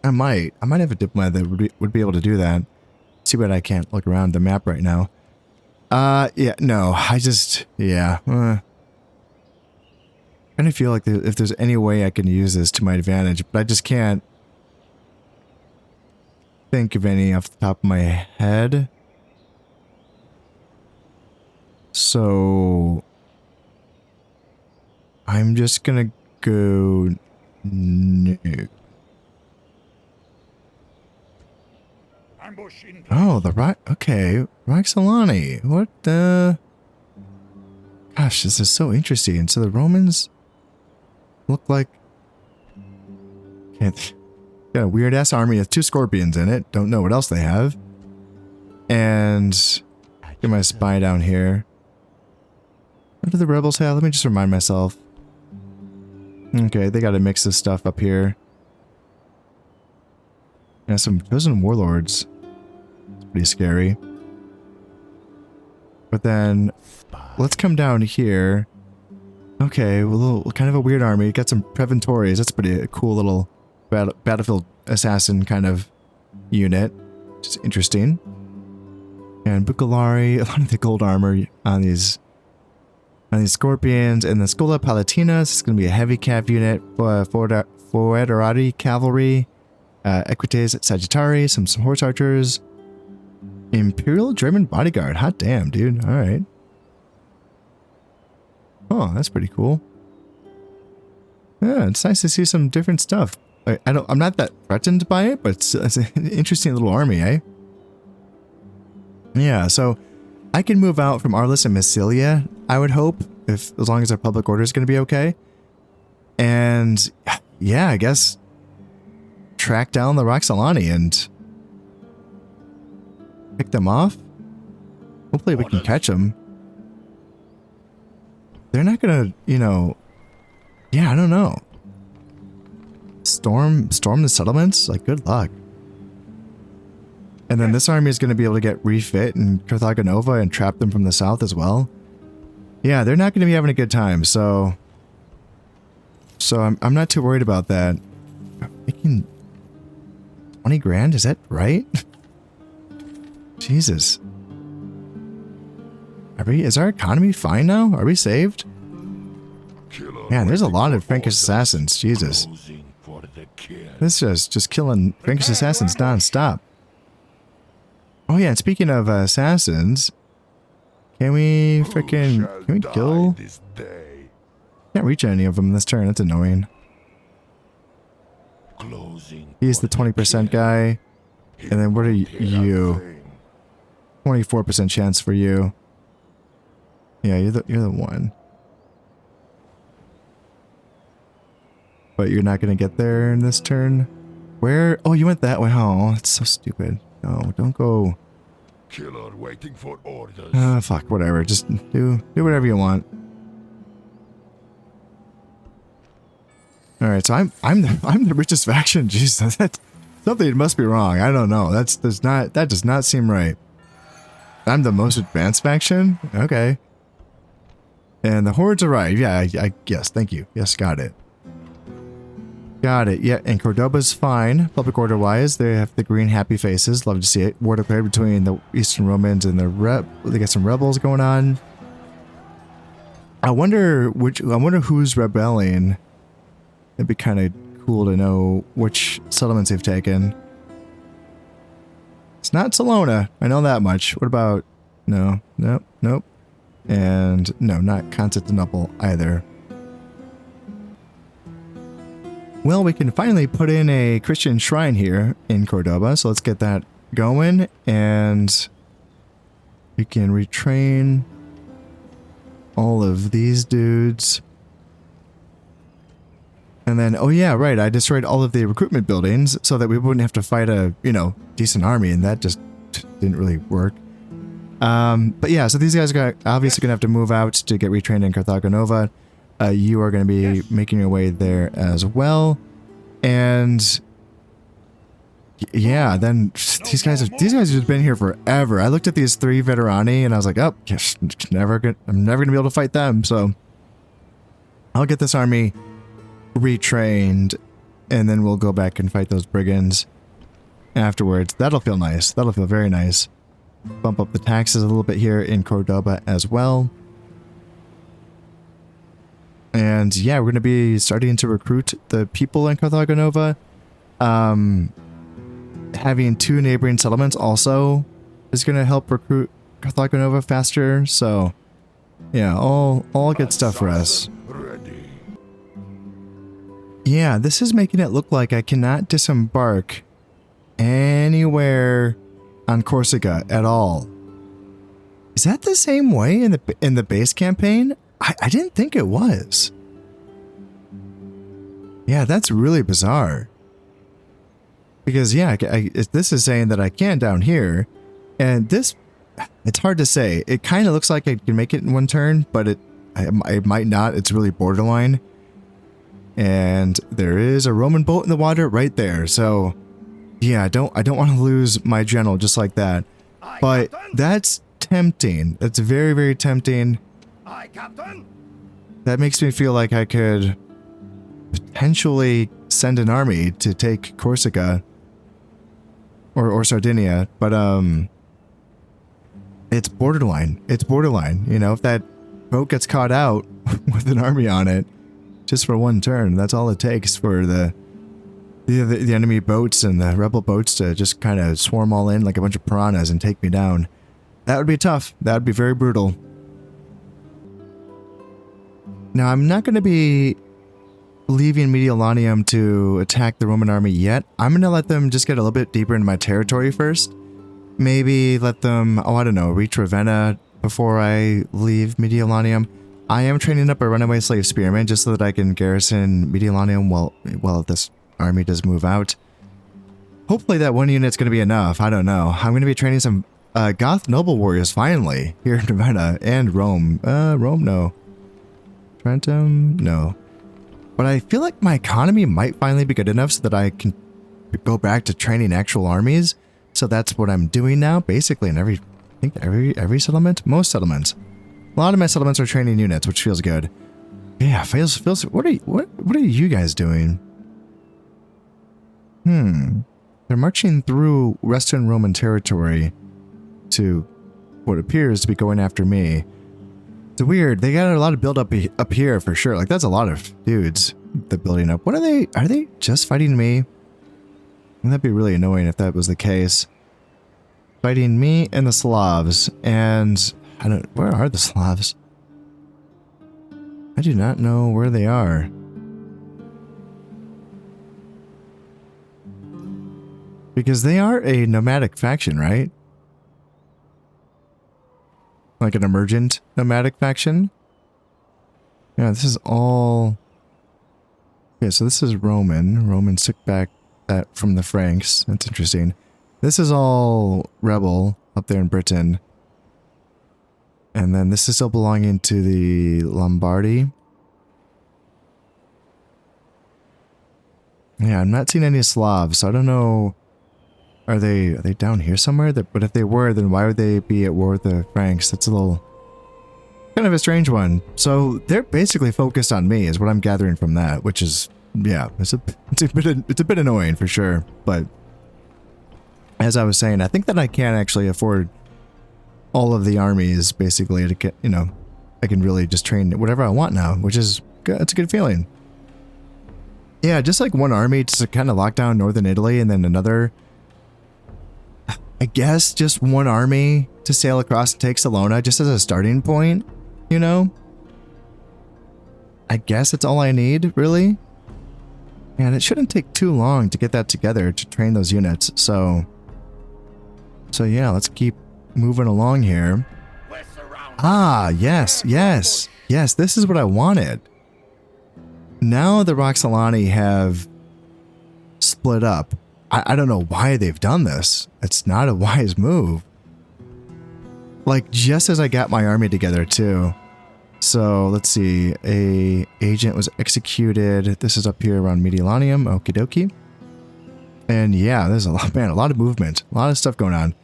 I might have a diplomat that would be able to do that. See, but I can't look around the map right now. Yeah, no, I just, yeah. I kind of feel like if there's any way I can use this to my advantage, but I just can't think of any off the top of my head. So I'm just gonna go no. Ambush in place. Oh, the right. Okay, Roxolani. What the? Gosh, this is so interesting. So the Romans look like. Got a weird ass army with 2 scorpions in it. Don't know what else they have. And get my spy down here. What do the rebels have? Let me just remind myself. Okay, they got to mix this stuff up here. Yeah, some chosen warlords. It's pretty scary. But then, let's come down here. Okay, well, kind of a weird army. Got some Preventories. That's pretty cool little battlefield assassin kind of unit. Which is interesting. And Bucalari, a lot of the gold armor on these scorpions. And the Scola Palatinas, it's going to be a heavy cav unit. Foederati cavalry. Equites Sagittari, some horse archers. Imperial German bodyguard. Hot damn, dude. Alright. Oh, that's pretty cool. Yeah, it's nice to see some different stuff. I'm not that threatened by it, but it's an interesting little army, eh? Yeah, so I can move out from Arlis and Massilia, I would hope, as long as our public order is going to be okay. And yeah, I guess track down the Roxolani and pick them off. Hopefully we can catch them. They're not gonna, you know, yeah, I don't know. Storm the settlements? Like, good luck. And then this army is going to be able to get refit in Carthagonova and trap them from the south as well. Yeah, they're not going to be having a good time, so I'm not too worried about that. Making 20 grand, is that right? Jesus. Is our economy fine now? Are we saved? Man, there's a lot of Frankish assassins. Jesus. This is just killing Frankish assassins non-stop. Oh yeah, and speaking of assassins, can we kill? Can't reach any of them this turn. That's annoying. He's the 20% guy. And then what are you? 24% chance for you. Yeah, you're the one. But you're not gonna get there in this turn. Where? Oh, you went that way. Oh, it's so stupid. No, don't go. Killer waiting for orders. Fuck, whatever. Just do whatever you want. All right, so I'm the richest faction. Jeez, that something must be wrong. I don't know. That does not seem right. I'm the most advanced faction. Okay. And the hordes arrive. Yeah, I yes, thank you. Yes, got it. Got it. Yeah, and Corduba's fine. Public order wise, they have the green happy faces. Love to see it. War declared between the Eastern Romans and they got some rebels going on. I wonder who's rebelling. It'd be kind of cool to know which settlements they've taken. It's not Salona. I know that much. What about no, nope. And no, not Constantinople either. Well, we can finally put in a Christian shrine here in Corduba, so let's get that going, and we can retrain all of these dudes. And then, oh yeah, right, I destroyed all of the recruitment buildings so that we wouldn't have to fight a, decent army, and that just didn't really work. But yeah, so these guys are obviously going to have to move out to get retrained in Carthagonova. You are going to be making your way there as well. And yeah, then these guys have just been here forever. I looked at these 3 veterani and I was like, oh, yes, I'm never going to be able to fight them. So I'll get this army retrained and then we'll go back and fight those brigands afterwards. That'll feel nice. That'll feel very nice. Bump up the taxes a little bit here in Corduba as well. And yeah, we're going to be starting to recruit the people in Carthagonova. having 2 neighboring settlements also is going to help recruit Carthagonova faster. So, yeah, all good stuff for us. Ready. Yeah, this is making it look like I cannot disembark anywhere on Corsica at all. Is that the same way in the base campaign? I didn't think it was. Yeah, that's really bizarre. Because yeah, this is saying that I can down here, and this, it's hard to say. It kind of looks like I can make it in 1 turn, but it might not. It's really borderline. And there is a Roman boat in the water right there. So yeah, I don't want to lose my general just like that. But that's tempting. That's very, very tempting. Aye, Captain. That makes me feel like I could potentially send an army to take Corsica or Sardinia, but it's borderline. It's borderline. You know, if that boat gets caught out with an army on it, just for 1 turn, that's all it takes for the enemy boats and the rebel boats to just kind of swarm all in like a bunch of piranhas and take me down. That would be tough. That would be very brutal. Now, I'm not going to be leaving Mediolanium to attack the Roman army yet. I'm going to let them just get a little bit deeper into my territory first. Maybe let them, oh, I don't know, reach Ravenna before I leave Mediolanium. I am training up a runaway slave spearman just so that I can garrison Mediolanium while this army does move out. Hopefully that 1 unit's going to be enough. I don't know. I'm going to be training some Goth noble warriors finally here in Ravenna and Rome. Rome, no. Trentum, no. But I feel like my economy might finally be good enough so that I can go back to training actual armies. So that's what I'm doing now, basically in every settlement, most settlements. A lot of my settlements are training units, which feels good. Yeah, feels. What are you guys doing? They're marching through Western Roman territory to what appears to be going after me. It's weird. They got a lot of build up here for sure. Like that's a lot of dudes they're building up. What are they? Are they just fighting me? That'd be really annoying if that was the case. Fighting me and the Slavs, and I don't. Where are the Slavs? I do not know where they are. Because they are a nomadic faction, right? Like an emergent nomadic faction? Yeah, this is all... Yeah, so this is Roman. Romans took back that from the Franks. That's interesting. This is all rebel up there in Britain. And then this is still belonging to the Lombardy. Yeah, I'm not seeing any Slavs, so I don't know... Are they down here somewhere? But if they were, then why would they be at war with the Franks? That's a little... kind of a strange one. So they're basically focused on me, is what I'm gathering from that, which is... Yeah, it's a bit annoying for sure. But as I was saying, I think that I can actually afford all of the armies, basically, to get, you know, I can really just train whatever I want now, which is good. It's a good feeling. Yeah, just like one army to kind of lock down northern Italy, and then another... I guess just one army to sail across and take Salona just as a starting point, you know? I guess it's all I need, really? And it shouldn't take too long to get that together to train those units, so yeah, let's keep moving along here. Ah, yes, this is what I wanted. Now the Roxolani have split up. I don't know why they've done this. It's not a wise move. Like, just as I got my army together, too. So, let's see. A agent was executed. This is up here around Mediolanium. Okie dokie. And yeah, there's a lot, man, a lot of movement. A lot of stuff going on.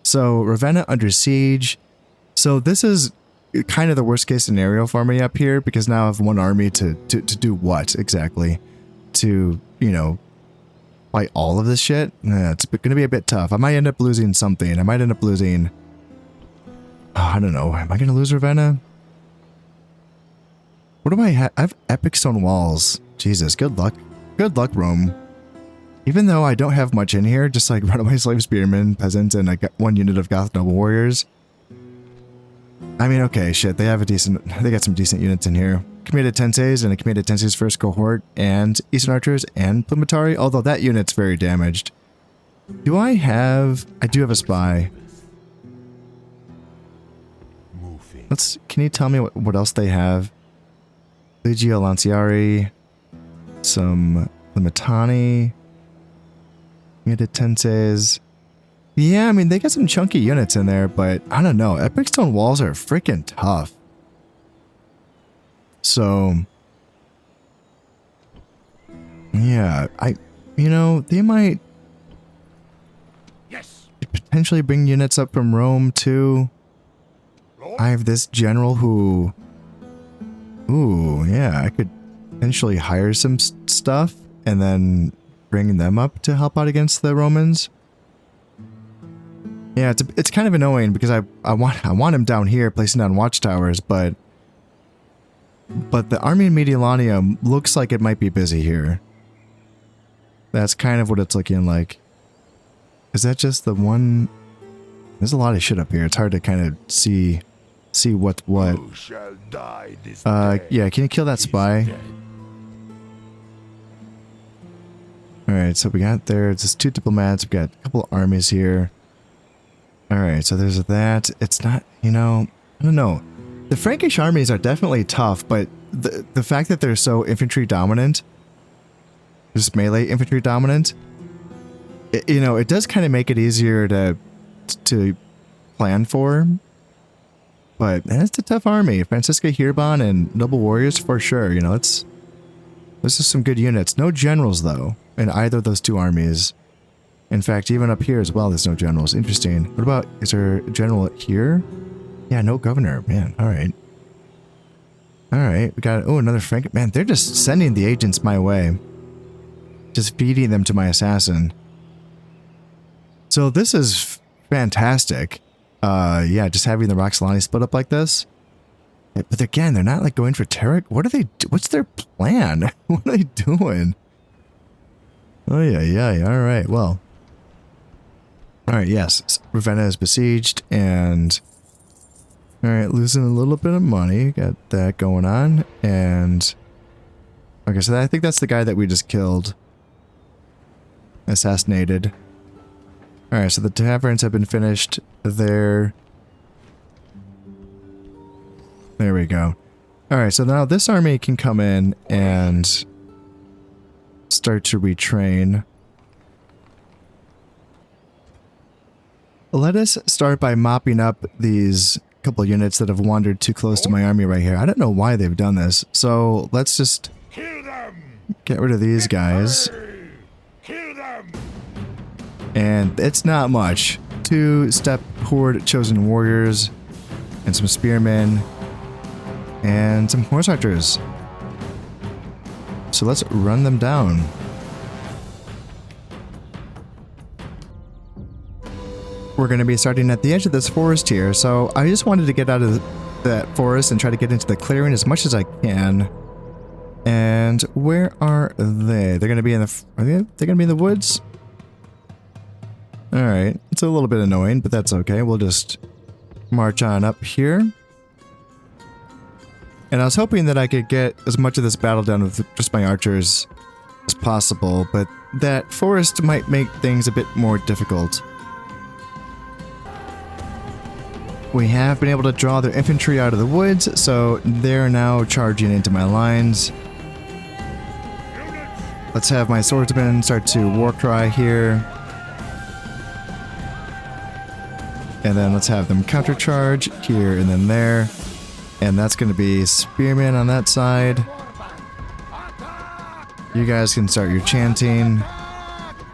So, Ravenna under siege. So, this is kind of the worst case scenario for me up here, because now I have one army to do what, exactly? To, you know... fight all of this shit? Yeah, it's going to be a bit tough. I might end up losing something. I might end up losing... Oh, I don't know. Am I going to lose Ravenna? What do I have? I have epic stone walls. Jesus, good luck. Good luck, Rome. Even though I don't have much in here, just like runaway slave spearmen, peasants, and I got 1 unit of Goth noble warriors. I mean, okay, shit, they got some decent units in here. Committed Tenseis and a Committed Tensei's first cohort, and Eastern Archers and Plumetari, although that unit's very damaged. I do have a spy. Can you tell me what else they have? Legio Lanciari, some Limitani, Committed Tenseis. Yeah, I mean, they got some chunky units in there, but I don't know. Epic Stone walls are freaking tough. So, yeah, they might potentially bring units up from Rome too. I have this general who, ooh, yeah, I could potentially hire some stuff and then bring them up to help out against the Romans. Yeah, it's kind of annoying because I want him down here placing down watchtowers, but the army in Mediolanium looks like it might be busy here. That's kind of what it's looking like. Is that just the one? There's a lot of shit up here. It's hard to kind of see what's what. Who shall die this day? Yeah, can you kill that spy? Alright, so we got there's just 2 diplomats, we've got a couple of armies here. Alright, so there's that. It's not, I don't know. The Frankish armies are definitely tough, but the fact that they're so infantry dominant, just melee infantry dominant, it does kind of make it easier to plan for. But that's a tough army. Francisca Hirban and Noble Warriors for sure. This is some good units. No generals though in either of those 2 armies. In fact, even up here as well, there's no generals. Interesting. What about, is there a general here? Yeah, no governor. Man, alright. Alright, we got, another Frank. Man, they're just sending the agents my way. Just feeding them to my assassin. So this is fantastic. Yeah, just having the Roxolani split up like this. But again, they're not like going for Tarek. What are they what's their plan? What are they doing? Oh yeah, alright, well. Alright, yes. Ravenna is besieged and alright, losing a little bit of money. Got that going on. And okay, so I think that's the guy that we just killed. Assassinated. Alright, so the taverns have been finished there. There we go. Alright, so now this army can come in and start to retrain. Let us start by mopping up these couple units that have wandered too close to my army right here. I don't know why they've done this. So let's just get rid of these guys. And it's not much. 2-step horde chosen warriors and some spearmen and some horse archers. So let's run them down. We're going to be starting at the edge of this forest here, so I just wanted to get out of that forest and try to get into the clearing as much as I can. And where are they? They're going to be in the... They're going to be in the woods? Alright, it's a little bit annoying, but that's okay. We'll just march on up here. And I was hoping that I could get as much of this battle done with just my archers as possible, but that forest might make things a bit more difficult. We have been able to draw their infantry out of the woods, so they're now charging into my lines. Let's have my swordsmen start to war cry here. And then let's have them countercharge here and then there. And that's going to be spearmen on that side. You guys can start your chanting.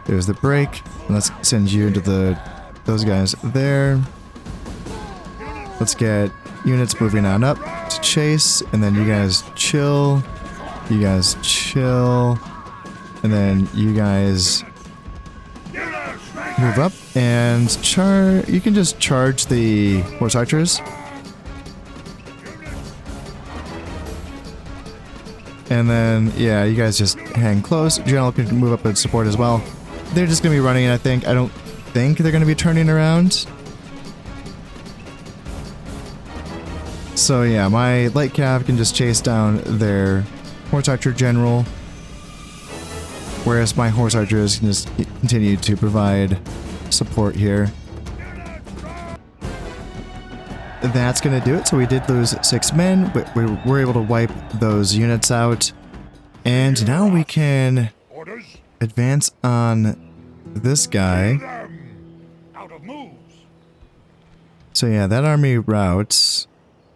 There's the break. And let's send you into those guys there. Let's get units moving on up to chase. And then you guys chill. You guys chill. And then you guys move up and you can just charge the horse archers. And then, yeah, you guys just hang close. General can move up and support as well. they're just going to be running, I think. I don't think they're going to be turning around. So yeah, my light cav can just chase down their horse archer general, whereas my horse archers can just continue to provide support here. That's going to do it. So we did lose 6 men, but we were able to wipe those units out. And now we can advance on this guy. Out of moves. So yeah, that army routes.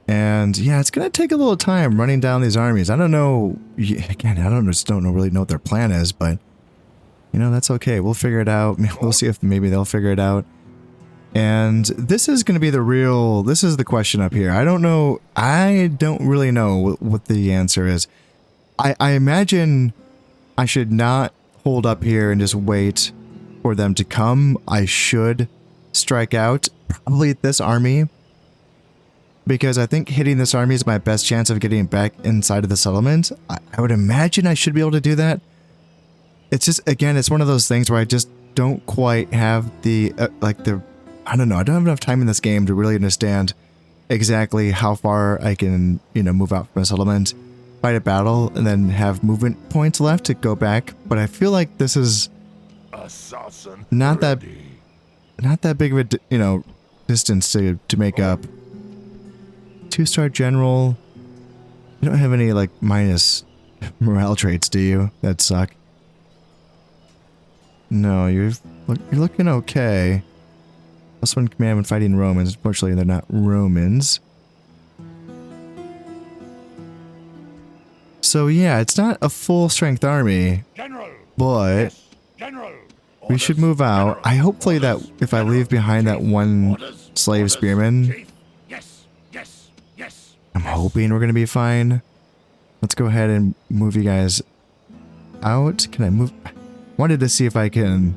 And yeah, it's going to take a little time running down these armies. I don't know. Again, I just don't really know what their plan is, but you know, that's okay. We'll figure it out. We'll see if maybe they'll figure it out. And this is going to be this is the question up here. I don't know. I don't really know what the answer is. I imagine I should not hold up here and just wait for them to come. I should strike out probably this army, because I think hitting this army is my best chance of getting back inside of the settlement. I would imagine I should be able to do that. It's just, again, it's one of those things where I just don't quite have the, I don't know, I don't have enough time in this game to really understand exactly how far I can, you know, move out from a settlement, fight a battle, and then have movement points left to go back. But I feel like this is not that big of a, you know, distance to make up. 2-star general. You don't have any, like, minus morale traits, do you? That suck. No, you're looking okay. +1 command when fighting Romans. Unfortunately, they're not Romans. So yeah, it's not a full-strength army, but we should move out. I hopefully that if I leave behind that one slave spearman, I'm hoping we're going to be fine. Let's go ahead and move you guys out. Can I move? Wanted to see if I can...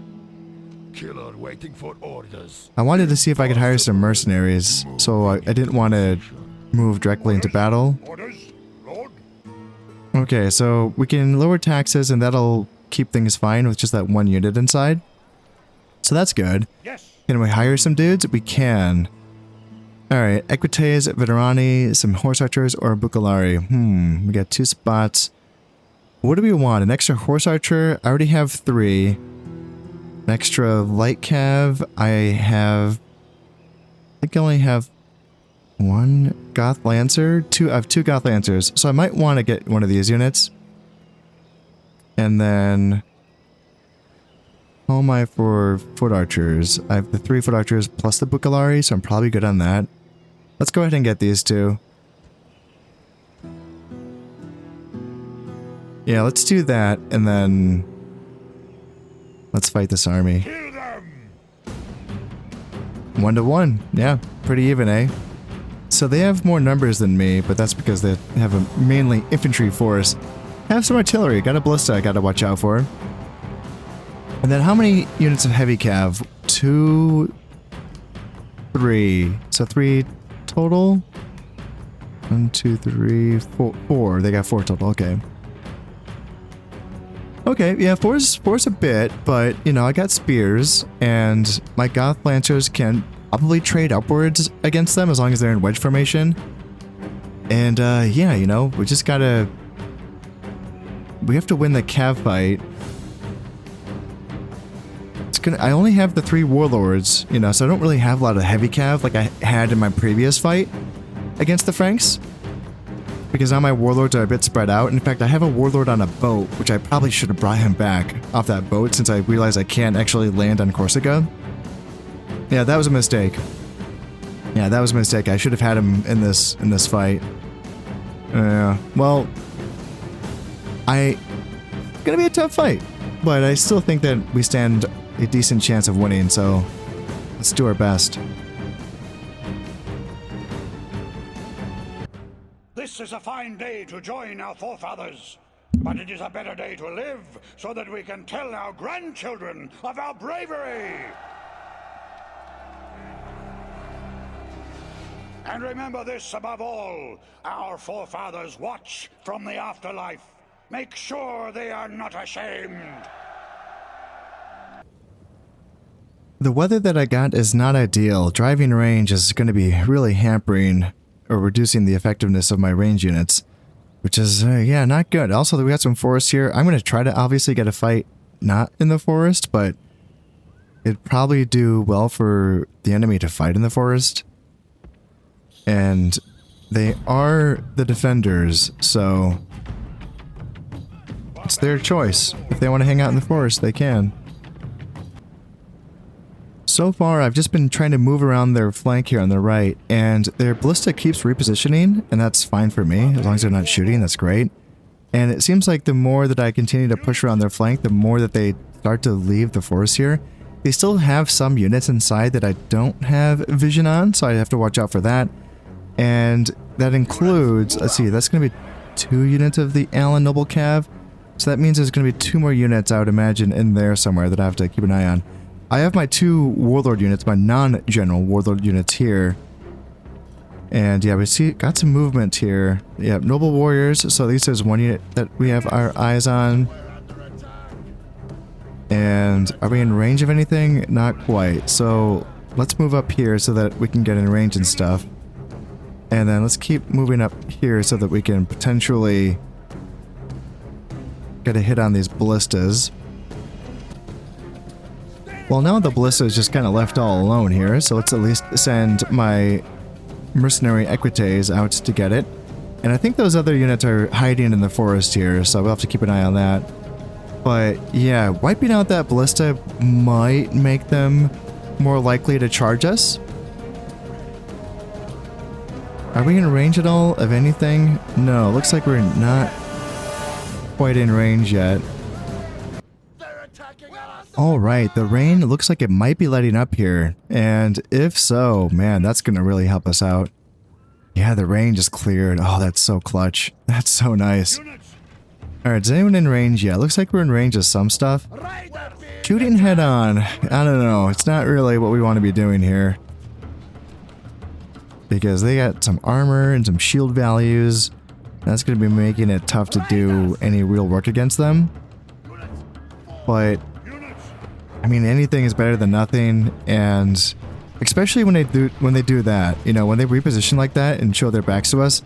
I wanted to see if I could hire some mercenaries, so I didn't want to move directly into battle. Okay, so we can lower taxes and that'll keep things fine with just that one unit inside. So that's good. Can we hire some dudes? We can. Alright, Equites, Veterani, some horse archers, or Bucalari. We got 2 spots. What do we want? An extra horse archer? I already have 3. An extra light cav? I think I only have 1 Goth Lancer. I have 2 Goth Lancers, so I might want to get one of these units. And then... how am I for foot archers? I have the 3 foot archers plus the Bucalari, so I'm probably good on that. Let's go ahead and get these 2. Yeah, let's do that, and then... let's fight this army. 1-to-1. Yeah, pretty even, eh? So they have more numbers than me, but that's because they have a mainly infantry force. Have some artillery. Got a ballista I gotta watch out for. And then how many units of heavy cav? 2... 3. So 3 total? 1, 2, 3, 4. They got 4 total, okay. Okay, yeah, 4's a bit, but, you know, I got spears, and my Goth Lancers can probably trade upwards against them as long as they're in wedge formation. And, yeah, you know, we just gotta... we have to win the cav fight. I only have the 3 warlords, you know, so I don't really have a lot of heavy cav like I had in my previous fight against the Franks. Because now my warlords are a bit spread out. In fact, I have a warlord on a boat, which I probably should have brought him back off that boat since I realized I can't actually land on Corsica. Yeah, that was a mistake. Yeah, that was a mistake. I should have had him in this fight. Well, gonna be a tough fight, but I still think that we stand a decent chance of winning, so let's do our best. This is a fine day to join our forefathers, but it is a better day to live so that we can tell our grandchildren of our bravery. And remember this above all, our forefathers watch from the afterlife. Make sure they are not ashamed. The weather that I got is not ideal. Driving range is going to be really hampering or reducing the effectiveness of my range units, which is, yeah, not good. Also, we got some forest here. I'm going to try to obviously get a fight not in the forest, but it'd probably do well for the enemy to fight in the forest. And they are the defenders, so it's their choice. If they want to hang out in the forest, they can. So far, I've just been trying to move around their flank here on the right, and their ballista keeps repositioning, and that's fine for me. As long as they're not shooting, that's great. And it seems like the more that I continue to push around their flank, the more that they start to leave the forest here. They still have some units inside that I don't have vision on, so I have to watch out for that. And that includes, let's see, that's going to be 2 units of the Allen Noble Cav. So that means there's going to be 2 more units, I would imagine, in there somewhere that I have to keep an eye on. I have my 2 Warlord units, my non-general Warlord units here. And yeah, we got some movement here. Yeah, Noble Warriors, so at least there's 1 unit that we have our eyes on. And are we in range of anything? Not quite. So let's move up here so that we can get in range and stuff. And then let's keep moving up here so that we can potentially get a hit on these ballistas. Well, now the ballista is just kind of left all alone here, so let's at least send my mercenary equites out to get it. And I think those other units are hiding in the forest here, so we'll have to keep an eye on that. But yeah, wiping out that ballista might make them more likely to charge us. Are we in range at all of anything? No, looks like we're not quite in range yet. Alright, the rain looks like it might be letting up here. And if so, man, that's going to really help us out. Yeah, the rain just cleared. Oh, that's so clutch. That's so nice. Alright, is anyone in range? Yeah, looks like we're in range of some stuff. Shooting head on. I don't know. It's not really what we want to be doing here. Because they got some armor and some shield values. That's going to be making it tough to do any real work against them. But I mean, anything is better than nothing, and especially when they do that, you know, when they reposition like that and show their backs to us,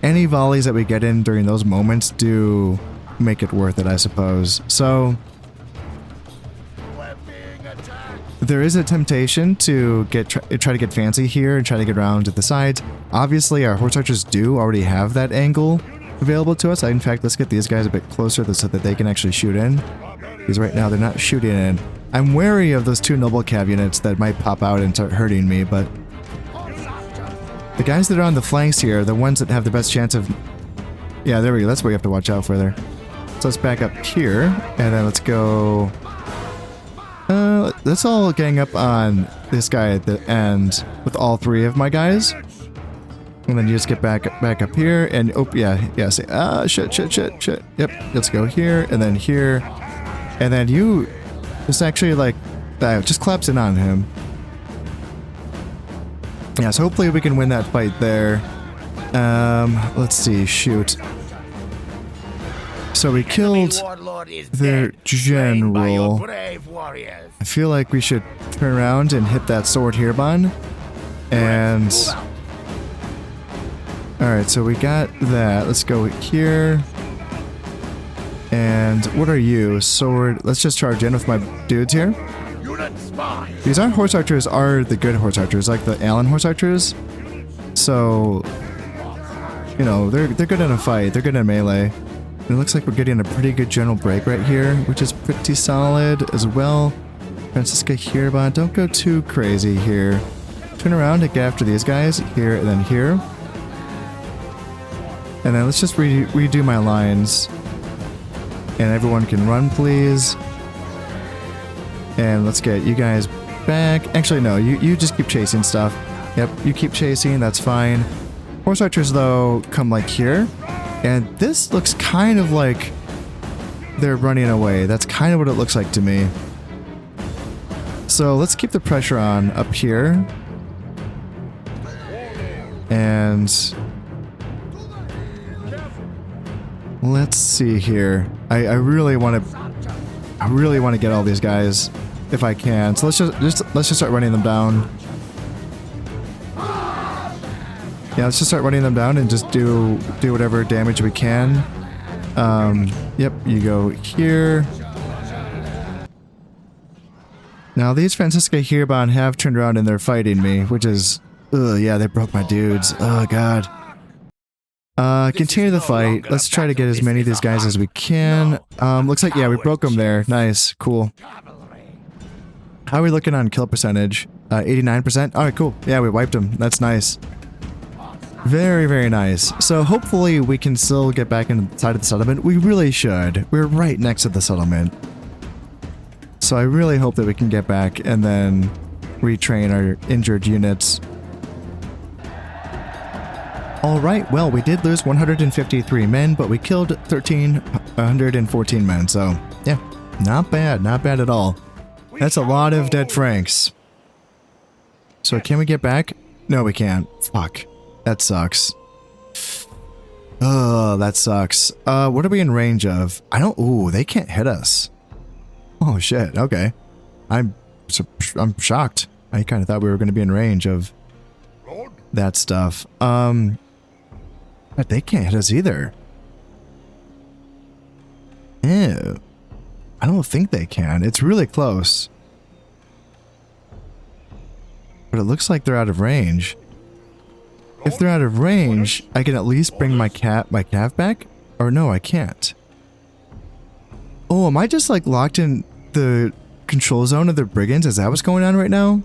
any volleys that we get in during those moments do make it worth it, I suppose. So there is a temptation to try to get fancy here and try to get around to the sides. Obviously, our horse archers do already have that angle available to us. In fact, let's get these guys a bit closer so that they can actually shoot in. Because right now they're not shooting in. I'm wary of those 2 Noble Cav units that might pop out and start hurting me, but the guys that are on the flanks here are the ones that have the best chance of... Yeah, there we go. That's what we have to watch out for there. So let's back up here, and then let's go... let's all gang up on this guy at the end with all 3 of my guys. And then you just get back up here, and... Oh, yeah, say... shit. Yep, let's go here, and then here. And then you... Just actually, like, just collapse in on him. Yeah, so hopefully we can win that fight there. Let's see, shoot. So we killed their general. I feel like we should turn around and hit that sword here, Bon. And... Alright, so we got that. Let's go here. And what are you? Sword. Let's just charge in with my dudes here. These our horse archers are the good horse archers, like the Allen horse archers. So, you know, they're good in a fight. They're good in melee. And it looks like we're getting a pretty good general break right here, which is pretty solid as well. Francisca here, but don't go too crazy here. Turn around and get after these guys here and then here. And then let's just redo my lines. And everyone can run, please. And let's get you guys back. Actually, no, you just keep chasing stuff. Yep, you keep chasing, that's fine. Horse archers, though, come like here. And this looks kind of like they're running away. That's kind of what it looks like to me. So let's keep the pressure on up here. And... let's see here. I really want to get all these guys. if I can. So let's just start running them down. Yeah, let's just start running them down and just do whatever damage we can. Yep, you go here. Now these Francisca Heerban have turned around and they're fighting me, which is, yeah, they broke my dudes. Oh god. Continue the fight. Let's try to get as many of these guys as we can. Looks like, yeah, we broke them there. Nice, cool. How are we looking on kill percentage? 89%? Alright, cool. Yeah, we wiped them. That's nice. Very, very nice. So hopefully we can still get back inside of the settlement. We really should. We're right next to the settlement. So I really hope that we can get back and then retrain our injured units. Alright, well, we did lose 153 men, but we killed 1,314 men, so yeah, not bad at all. That's a lot of dead Franks. So can we get back? No, we can't. Fuck. That sucks. Oh, that sucks. What are we in range of? Ooh, they can't hit us. Oh shit, okay. I'm shocked. I kind of thought we were going to be in range of that stuff. But they can't hit us either. Ew. I don't think they can. It's really close. But it looks like they're out of range. If they're out of range, I can at least bring my cav back? Or no, I can't. Oh, am I just like locked in the control zone of the brigands? Is that what's going on right now?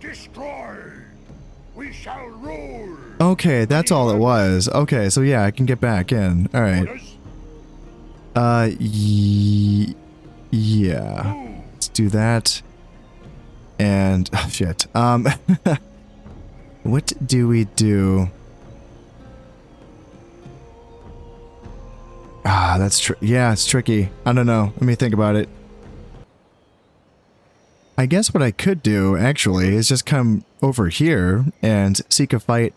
Destroy! We shall rule! Okay, that's all it was. Okay, so yeah, I can get back in. Alright. Yeah. Let's do that. And, oh, shit. What do we do? Ah, that's yeah, it's tricky. I don't know. Let me think about it. I guess what I could do, actually, is just come over here and seek a fight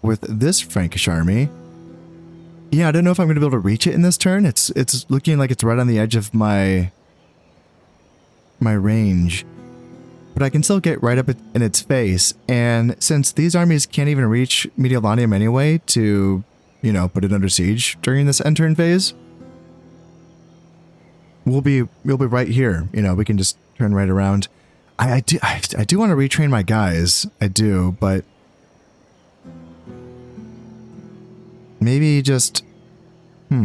with this Frankish army. Yeah, I don't know if I'm going to be able to reach it in this turn. It's looking like it's right on the edge of my range. But I can still get right up in its face, and since these armies can't even reach Mediolanium anyway to, you know, put it under siege during this end turn phase, we'll be right here. You know, we can just turn right around. I do want to retrain my guys. I do, but maybe just I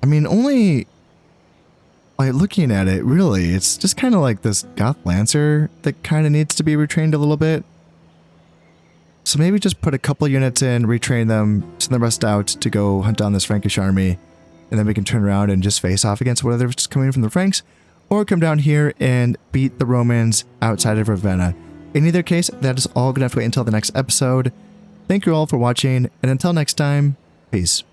mean, only like looking at it, really, it's just kind of like this Goth Lancer that kind of needs to be retrained a little bit. So maybe just put a couple units in, retrain them, send the rest out to go hunt down this Frankish army, and then we can turn around and just face off against whatever's coming from the Franks, or come down here and beat the Romans outside of Ravenna. In either case, that is all going to have to wait until the next episode. Thank you all for watching, and until next time, peace.